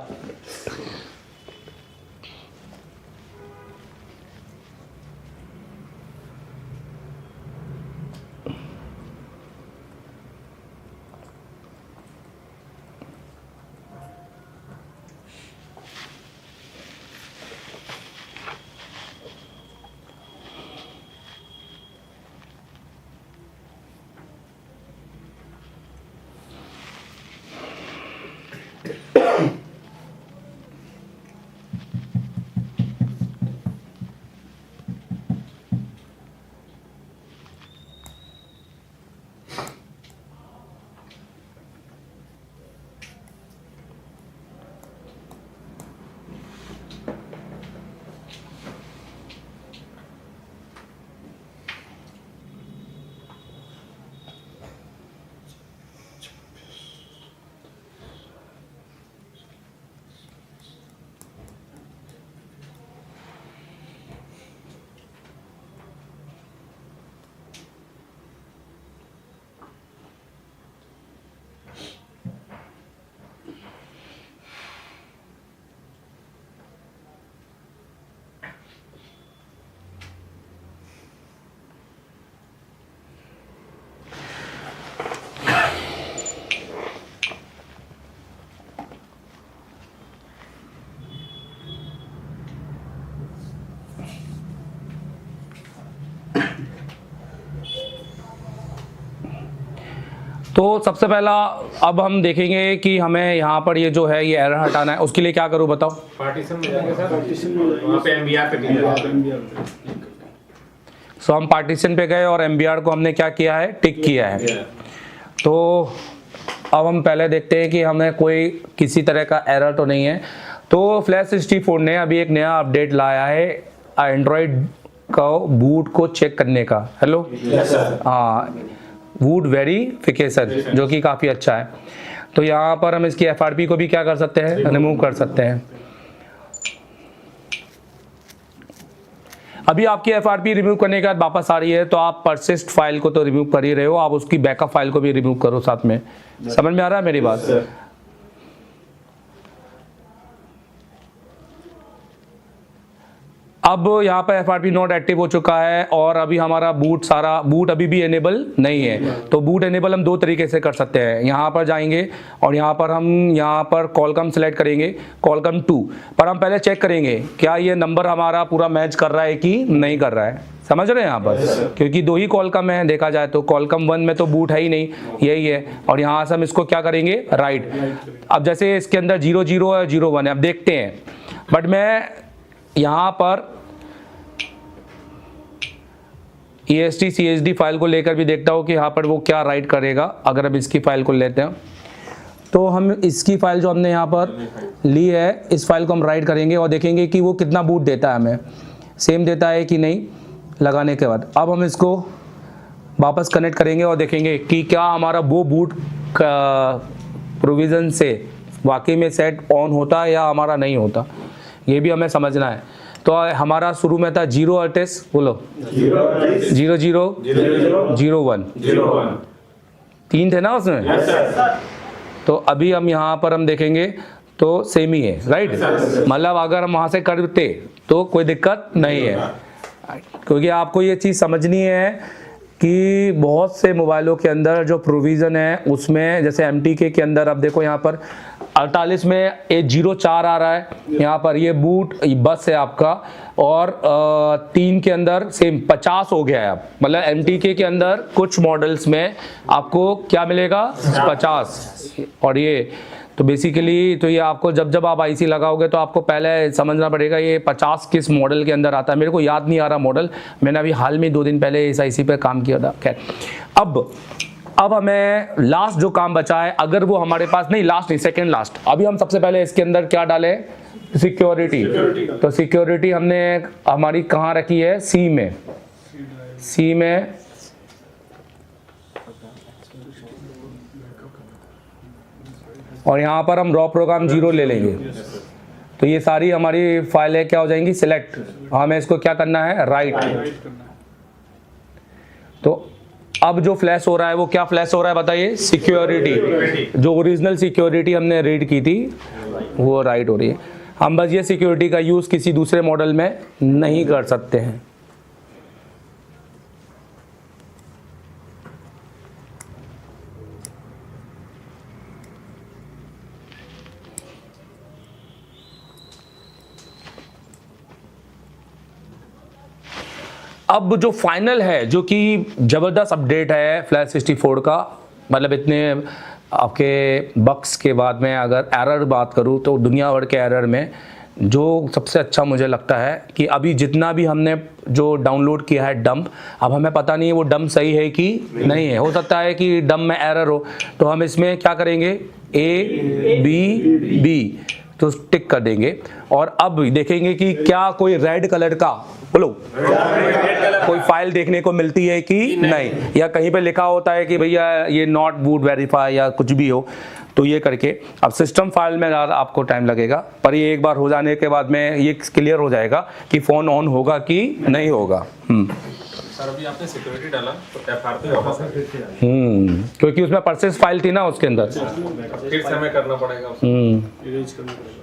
तो सबसे पहला अब हम देखेंगे कि हमें यहाँ पर ये जो है ये एरर हटाना है, उसके लिए क्या करूँ बताओ। पार्टीशन में जाएंगे सर, पार्टीशन में वहाँ पे एमबीआर पे क्लिक करेंगे। सो हम पार्टीशन पे गए और एमबीआर को हमने क्या किया है, टिक किया है। तो अब हम पहले देखते हैं कि हमें कोई किसी तरह का एरर तो नहीं है। तो फ्लैश 64 ने अभी एक नया अपडेट लाया है एंड्रॉयड का बूट को चेक करने का। हेलो, हाँ, बूट वेरिफिकेशन, जो कि काफ़ी अच्छा है। तो यहाँ पर हम इसकी एफआरपी को भी क्या कर सकते हैं, रिमूव कर सकते हैं। अभी आपकी एफआरपी रिमूव करने के बाद वापस आ रही है, तो आप परसिस्ट फाइल को तो रिमूव कर ही रहे हो, आप उसकी बैकअप फाइल को भी रिमूव करो साथ में। समझ में आ रहा है मेरी बात? अब यहाँ पर एफआरपी नॉट एक्टिव हो चुका है और अभी हमारा बूट अभी भी एनेबल नहीं है। तो बूट एनेबल हम दो तरीके से कर सकते हैं। यहाँ पर जाएंगे और यहाँ पर हम कॉलकम सेलेक्ट करेंगे, कॉलकम 2 पर हम पहले चेक करेंगे क्या ये नंबर हमारा पूरा मैच कर रहा है कि नहीं कर रहा है। समझ रहे हैं यहाँ पर, क्योंकि दो ही कॉलकम है देखा जाए तो। कॉलकम 1 में तो बूट है ही नहीं, यही है। और यहाँ से हम इसको क्या करेंगे, राइट। अब जैसे इसके अंदर 00 और 01 है, अब देखते हैं। बट मैं यहाँ पर EST CSD फाइल को लेकर भी देखता हूँ कि यहाँ पर वो क्या राइट करेगा। अगर अब इसकी फाइल को लेते हैं तो हम इसकी फाइल जो हमने यहाँ पर ली है, इस फाइल को हम राइट करेंगे और देखेंगे कि वो कितना बूट देता है, हमें सेम देता है कि नहीं लगाने के बाद। अब हम इसको वापस कनेक्ट करेंगे और देखेंगे कि क्या हमारा वो बूट का प्रोविज़न से वाकई में सेट ऑन होता है या हमारा नहीं होता, ये भी हमें समझना है। तो हमारा शुरू में था 0 अटेस, बोलो 0001, 3 थे ना उसमें। तो अभी हम यहाँ पर हम देखेंगे तो सेम ही है, राइट। मतलब अगर हम वहाँ से करते तो कोई दिक्कत नहीं है, क्योंकि आपको ये चीज़ समझनी है कि बहुत से मोबाइलों के अंदर जो प्रोविज़न है उसमें, जैसे MTK के अंदर अब देखो यहाँ पर 48 में 04 आ रहा है, यहाँ पर ये बूट बस है आपका। और 3 के अंदर सेम 50 हो गया है अब। मतलब MTK के अंदर कुछ मॉडल्स में आपको क्या मिलेगा, 50। और ये तो बेसिकली तो ये आपको जब आप IC लगाओगे तो आपको पहले समझना पड़ेगा ये 50 किस मॉडल के अंदर आता है। मेरे को याद नहीं आ रहा मॉडल, मैंने अभी हाल में 2 दिन पहले इस IC पे काम किया था। खैर, अब हमें लास्ट जो काम बचा है, अगर वो हमारे पास नहीं, लास्ट नहीं, सेकेंड लास्ट। अभी हम सबसे पहले इसके अंदर क्या डाले, सिक्योरिटी। तो सिक्योरिटी हमने हमारी कहाँ रखी है, C में। और यहाँ पर हम रॉ प्रोग्राम 0 ले लेंगे। तो ये सारी हमारी फाइलें क्या हो जाएंगी, सिलेक्ट। हमें इसको क्या करना है, राइट। तो अब जो फ्लैश हो रहा है वो क्या फ्लैश हो रहा है बताइए, सिक्योरिटी। जो ओरिजिनल सिक्योरिटी हमने रीड की थी वो राइट हो रही है। हम बस ये सिक्योरिटी का यूज़ किसी दूसरे मॉडल में नहीं कर सकते हैं। अब जो फाइनल है, जो कि ज़बरदस्त अपडेट है फ्लैश 64 का, मतलब इतने आपके बग्स के बाद में अगर एरर बात करूँ तो दुनिया भर के एरर में जो सबसे अच्छा मुझे लगता है कि अभी जितना भी हमने जो डाउनलोड किया है डंप, अब हमें पता नहीं है वो डंप सही है कि नहीं है। हो सकता है कि डंप में एरर हो, तो हम इसमें क्या करेंगे, A, B तो टिक कर देंगे। और अब देखेंगे कि क्या कोई रेड कलर का, बोलो, कोई फाइल देखने को मिलती है कि नहीं, या कहीं पे लिखा होता है कि भैया ये नॉट बूट वेरीफाई या कुछ भी हो। तो ये करके अब सिस्टम फाइल में ज़्यादा आपको टाइम लगेगा, पर ये एक बार हो जाने के बाद में ये क्लियर हो जाएगा कि फ़ोन ऑन होगा कि नहीं होगा। सर अभी आपने सिक्योरिटी डाला तो एफआरपी वापस आ गई। क्योंकि उसमें परचेस फाइल थी ना उसके अंदर, फिर से हमें करना पड़ेगा उसको। इरेज करना पड़ेगा।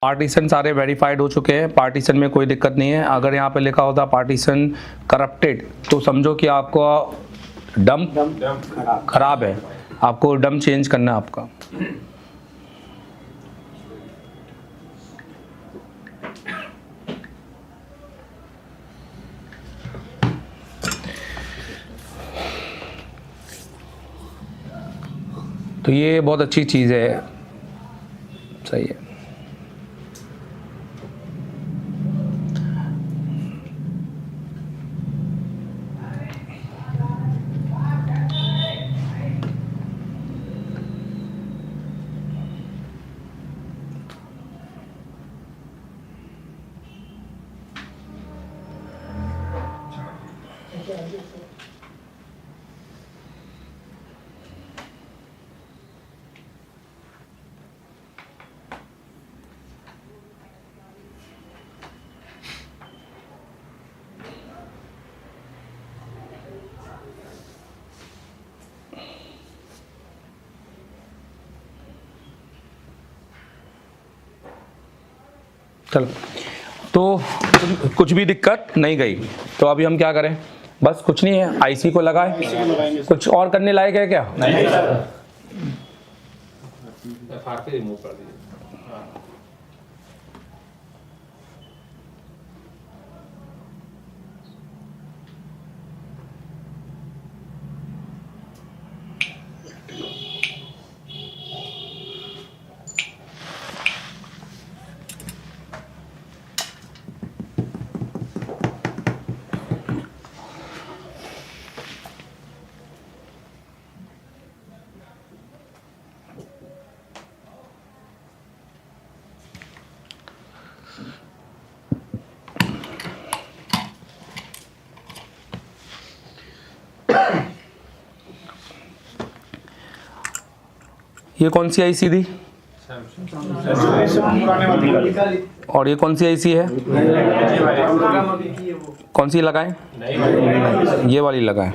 पार्टीशन सारे वेरीफाइड हो चुके हैं, पार्टीशन में कोई दिक्कत नहीं है। अगर यहाँ पे लिखा होता पार्टीशन करप्टेड तो समझो कि आपका डम खराब है, आपको डम चेंज करना है आपका। तो ये बहुत अच्छी चीज़ है, सही है। चलो, तो कुछ भी दिक्कत नहीं गई, तो अभी हम क्या करें? बस कुछ नहीं है, आईसी को लगाएं। कुछ और करने लायक है क्या? नहीं सर। एफआर पे रिमूव कर दीजिए। ये कौन सी आईसी थी? और ये कौन सी आईसी है? कौन सी लगाएं? ये वाली लगाएं।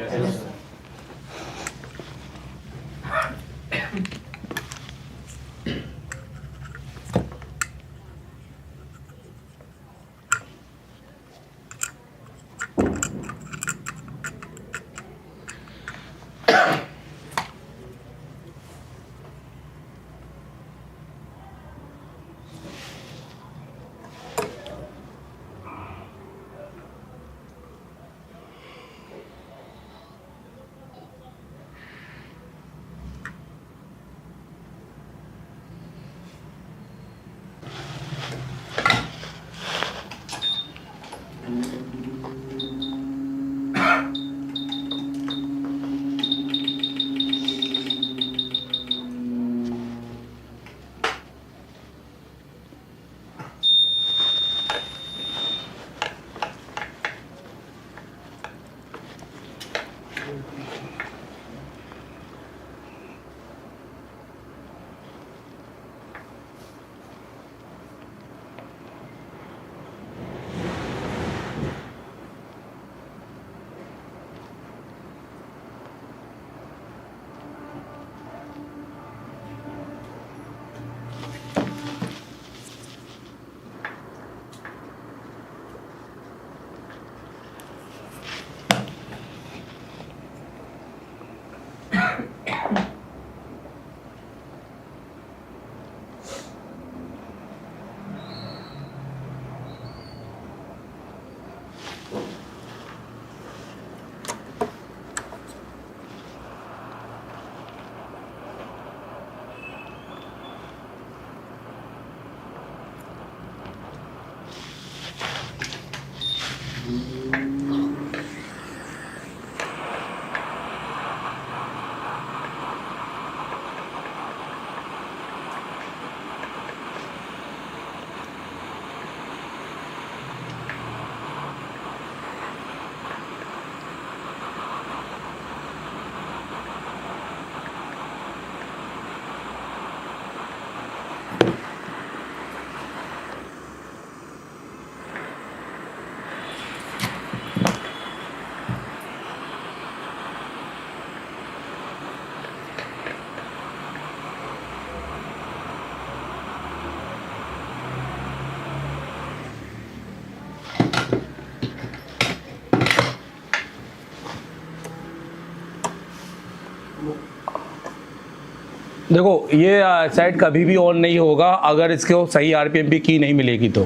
देखो ये सेट कभी भी ऑन नहीं होगा अगर इसको सही आरपीएम की नहीं मिलेगी तो।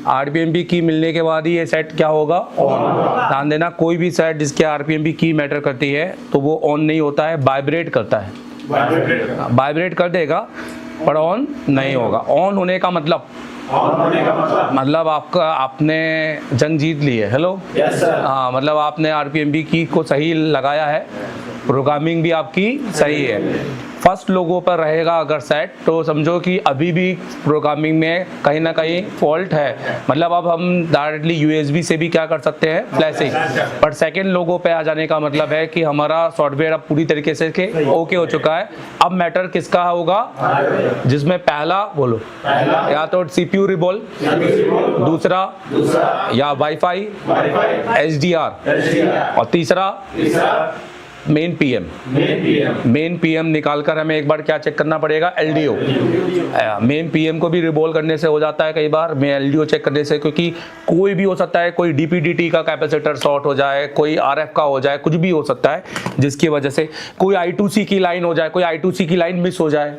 आरपीएम की मिलने के बाद ही ये सेट क्या होगा, ऑन। ध्यान देना, कोई भी सेट जिसके आरपीएम की मैटर करती है तो वो ऑन नहीं होता है, वाइब्रेट करता है। वाइब्रेट कर देगा पर ऑन नहीं होगा। ऑन होने का मतलब आपका आपने जंग जीत ली है। हेलो, हाँ, मतलब आपने आरपीएम की को सही लगाया है, प्रोग्रामिंग भी आपकी सही है। फर्स्ट लोगों पर रहेगा अगर सेट तो समझो कि अभी भी प्रोग्रामिंग में कहीं ना कहीं फॉल्ट है। मतलब अब हम डायरेक्टली यूएसबी से भी क्या कर सकते हैं, फ्लैशिंग। बट सेकंड लोगों पे आ जाने का मतलब है कि हमारा सॉफ्टवेयर अब पूरी तरीके से ओके हो चुका है। अब मैटर किसका होगा, जिसमें पहला बोलो या तो सीपीयू रिबॉल, दूसरा या वाईफाई एचडीआर, और तीसरा मेन पीएम निकालकर हमें एक बार क्या चेक करना पड़ेगा, एलडीओ। मेन पीएम को भी रिबॉल करने से हो जाता है कई बार, मैं एलडीओ चेक करने से, क्योंकि कोई भी हो सकता है, कोई डीपीडीटी का कैपेसिटर शॉर्ट हो जाए, कोई आरएफ का हो जाए, कुछ भी हो सकता है जिसकी वजह से कोई I2C की लाइन हो जाए, कोई I2C की लाइन मिस हो जाए।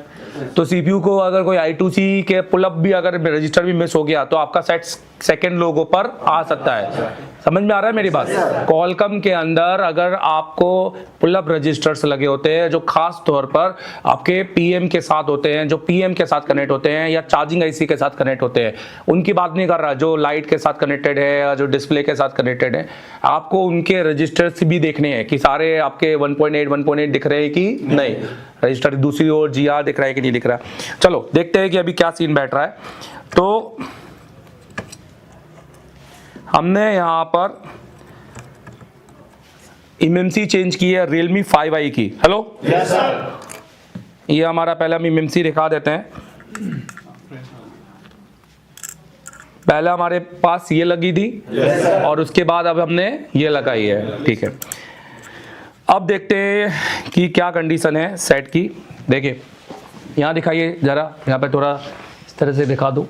तो सीपीयू को अगर कोई I2C के पुलअप भी अगर रजिस्टर भी मिस हो गया तो आपका सेट सेकंड लोगों पर आ सकता है। समझ में आ रहा है मेरी बात? क्वालकॉम के अंदर अगर आपको पुलअप रजिस्टर्स लगे होते हैं जो खास तौर पर आपके पीएम के साथ होते हैं, जो पीएम के साथ कनेक्ट होते हैं या चार्जिंग आईसी के साथ कनेक्ट होते हैं, उनकी बात नहीं कर रहा, जो लाइट के साथ कनेक्टेड है या जो डिस्प्ले के साथ कनेक्टेड है, आपको उनके रजिस्टर्स भी देखने हैं कि सारे आपके 1.8 दिख रहे हैं कि नहीं, रजिस्टर दूसरी ओर जीआर दिख रहा है कि नहीं दिख रहा है। चलो देखते हैं कि अभी क्या सीन बैठ रहा है। तो हमने यहाँ पर एमएमसी चेंज की है Realme 5i की। Hello, yes sir. ये हमारा पहला हम एमएमसी दिखा देते हैं। पहले हमारे पास ये लगी थी, yes, और उसके बाद अब हमने ये लगाई है। ठीक है, अब देखते हैं कि क्या कंडीशन है सेट की। देखिए यहाँ दिखाइए जरा, यहाँ पे थोड़ा इस तरह से दिखा दूँ।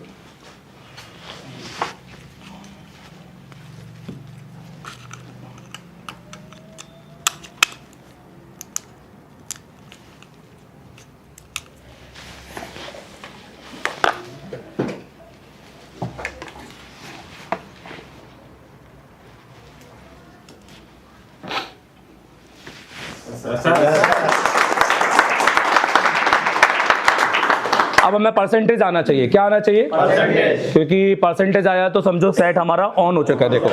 अब हमें परसेंटेज आना चाहिए। क्या आना चाहिए? परसेंटेज। क्योंकि परसेंटेज आया तो समझो सेट हमारा ऑन हो चुका है। देखो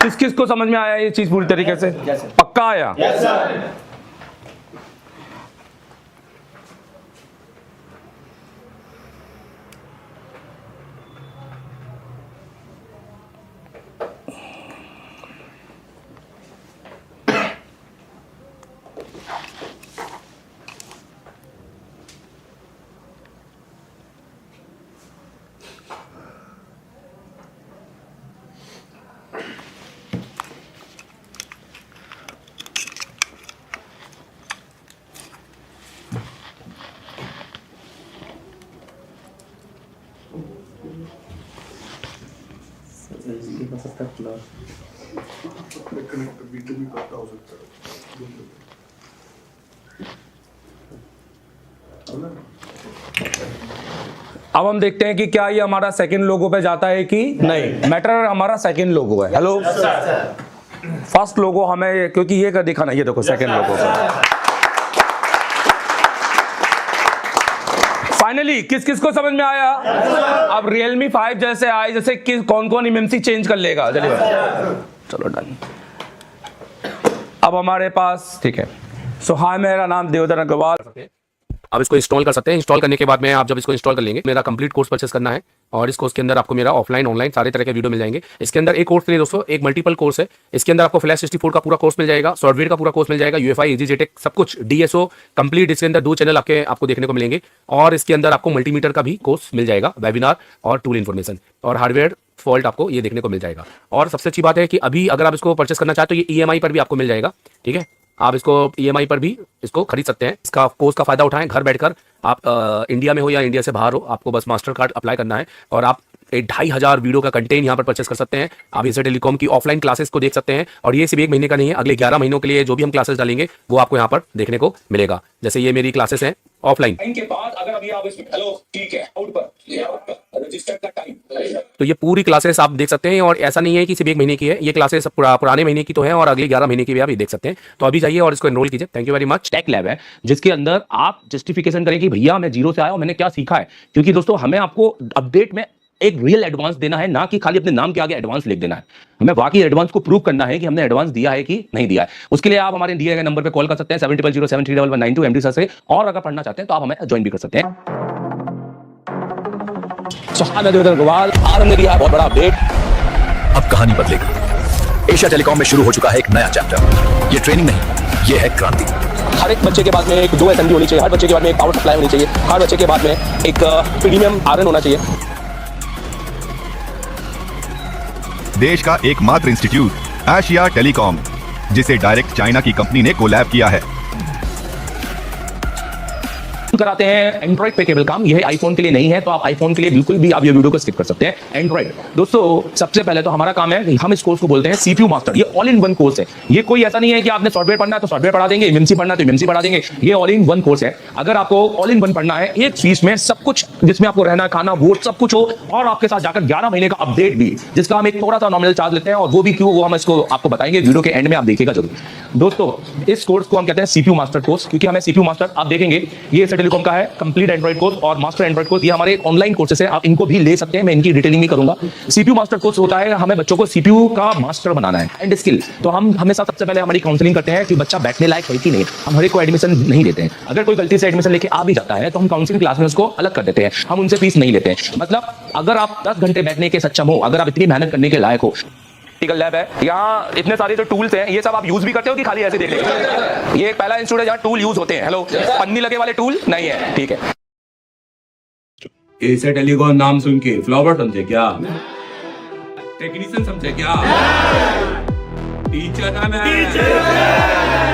किस किस को समझ में आया ये चीज पूरी तरीके से? पक्का आया? Yes sir. अब हम देखते हैं कि क्या ये हमारा सेकंड लोगो पे जाता है कि नहीं। मैटर हमारा सेकंड लोगो है। हेलो, फर्स्ट लोगो हमें, क्योंकि ये का दिखाना, ये देखो सेकंड लोगो। फाइनली किस किस को समझ में आया? अब Realme 5 जैसे आए, जैसे कौन कौन एमएमसी चेंज कर लेगा। चलिए चलो डन। अब हमारे पास ठीक है। सो हाय, मेरा नाम देवधर अग्रवाल। आप इसको इंस्टॉल कर सकते हैं। इंस्टॉल करने के बाद में आप जब इसको इंस्टॉल कर लेंगे, मेरा कंप्लीट कोर्स परचेस करना है और इस कोर्स के अंदर आपको मेरा ऑफलाइन ऑनलाइन सारे तरह के वीडियो मिल जाएंगे। इसके अंदर एक कोर्स नहीं दोस्तों, एक मल्टीपल कोर्स है। इसके अंदर आपको फ्लैश 64 का पूरा कोर्स मिल जाएगा, सॉफ्टवेयर का पूरा कोर्स मिल जाएगा, UEFI EasyJet सब कुछ DSO कंप्लीट। इसके अंदर 2 चैनल आपको देखने को मिलेंगे और इसके अंदर आपको मल्टीमीटर का भी कोर्स मिल जाएगा, वेबिनार और टूल इन्फॉर्मेशन और हार्डवेयर फॉल्ट आपको ये देखने को मिल जाएगा। और सबसे अच्छी बात है कि अभी अगर आप इसको परचेस करना चाहते हो ये EMI पर भी आपको मिल जाएगा, ठीक है। आप इसको EMI पर भी इसको खरीद सकते हैं। इसका कोर्स का फायदा उठाएं, घर बैठकर आप इंडिया में हो या इंडिया से बाहर हो, आपको बस मास्टर कार्ड अप्लाई करना है और आप 2500 वीडियो का कंटेंट यहाँ पर परचेस कर सकते हैं। आप एसर टेलीकॉम की ऑफलाइन क्लासेस को देख सकते हैं और ये सिर्फ 1 महीने का नहीं है, अगले 11 महीनों के लिए जो भी हम क्लासेस डालेंगे वो आपको यहाँ पर देखने को मिलेगा। जैसे ये मेरी क्लासेस हैं ऑफलाइन। इनके बाद अगर अभी आप इसमें हेलो ठीक है आउट पर रजिस्टर का टाइम, तो ये पूरी क्लासेस आप देख सकते हैं और ऐसा नहीं है कि सिर्फ 1 महीने की है, ये क्लासेस पुराने महीने की तो है और अगले 11 महीने की भी आप ये देख सकते हैं। तो अभी जाइए और इसको एनरोल कीजिए। Thank you very much. Tech lab है जिसके अंदर आप जस्टिफिकेशन करें कि भैया मैं जीरो से आया हूं, मैंने क्या सीखा है। क्योंकि दोस्तों हमें आपको अपडेट में एक रियल एडवांस देना है, ना कि खाली अपने नाम के आगे एडवांस लिख देना है। हमें बाकी एडवांस को प्रूव करना है कि हमने एडवांस दिया है कि नहीं दिया है। उसके लिए आप हमारे दिए गए नंबर पे कॉल कर सकते हैं 70073192 MD सर से, और अगर पढ़ना चाहते हैं तो आप हमें ज्वाइन भी कर सकते हैं। मैं देवेंद्र अग्रवाल, आज हमने दिया बहुत बड़ा अपडेट। अब कहानी बदलेगी। एशिया टेलीकॉम में शुरू हो चुका है एक नया चैप्टर। ये ट्रेनिंग नहीं, ये है क्रांति। हर एक बच्चे के पास में एक 2 SMD होनी चाहिए, हर बच्चे के बाद में एक पावर सप्लाई होनी चाहिए, हर बच्चे के बाद में एक प्रीमियम आयरन होना चाहिए। देश का एकमात्र इंस्टीट्यूट एशिया टेलीकॉम, जिसे डायरेक्ट चाइना की कंपनी ने कोलैब किया है। कराते हैं एंड्रॉइड पे केवल काम, यह आईफोन के लिए नहीं है, तो आप आईफोन के लिए बिल्कुल भी आप ये वीडियो को स्किप कर सकते हैं। एंड्रॉइड दोस्तों सबसे पहले तो हमारा काम है, हम इस कोर्स को बोलते हैं CPU मास्टर। ये ऑल इन वन कोर्स है। ये कोई ऐसा नहीं है कि आपने सॉफ्टवेयर पढ़ना है तो सॉफ्टवेयर पढ़ा देंगे, MMC पढ़ना है तो MMC पढ़ा देंगे। ये ऑल इन वन कोर्स है। अगर आपको ऑल इन वन पढ़ना है, एक फीस में सब कुछ, जिसमें आपको रहना खाना वोट सब कुछ हो और आपके साथ जाकर 11 महीने का अपडेट भी, जिसका हम एक थोड़ा सा नॉमिनल चार्ज लेते हैं, और वो भी क्यों, वो हम इसको आपको बताएंगे वीडियो के एंड में, आप देखिएगा जरूर। दोस्तों इस कोर्स को हम कहते हैं CPU मास्टर कोर्स, क्योंकि हमें CPU मास्टर आप देखेंगे ये एशिया टेलीकॉम का है, कंप्लीट एंड्रॉइड कोर्स और मास्टर एंड्रॉइड कोर्स। ये हमारे ऑनलाइन कोर्सेस है, आप इनको भी ले सकते हैं, मैं इनकी डिटेलिंग नहीं करूंगा। CPU मास्टर कोर्स होता है, हमें बच्चों को CPU का मास्टर बनाना है एंड स्किल। तो हम हमेशा सबसे पहले हमारी काउंसलिंग करते हैं कि बच्चा बैठने लायक है कि नहीं। हम हर एक को एडमिशन नहीं देते हैं। अगर कोई गलती से एडमिशन लेके आ भी जाता है तो हम काउंसलिंग क्लास में उसको अलग कर देते हैं, हम उनसे फीस नहीं लेते हैं। मतलब अगर आप 10 घंटे बैठने के सक्षम हो, अगर आप इतनी मेहनत करने के लायक हो। लैब है, यहाँ इतने सारे जो टूल्स हैं ये सब आप यूज भी करते हो कि खाली ऐसे देख लेते? ये एक पहला इंस्टीट्यूट है जहाँ टूल यूज होते हैं। हेलो, पन्नी लगे वाले टूल नहीं है, ठीक है। एशिया टेलीकॉम नाम सुन के फ्लावर समझे क्या? टेक्नीशियन समझे क्या? टीचर है मैं।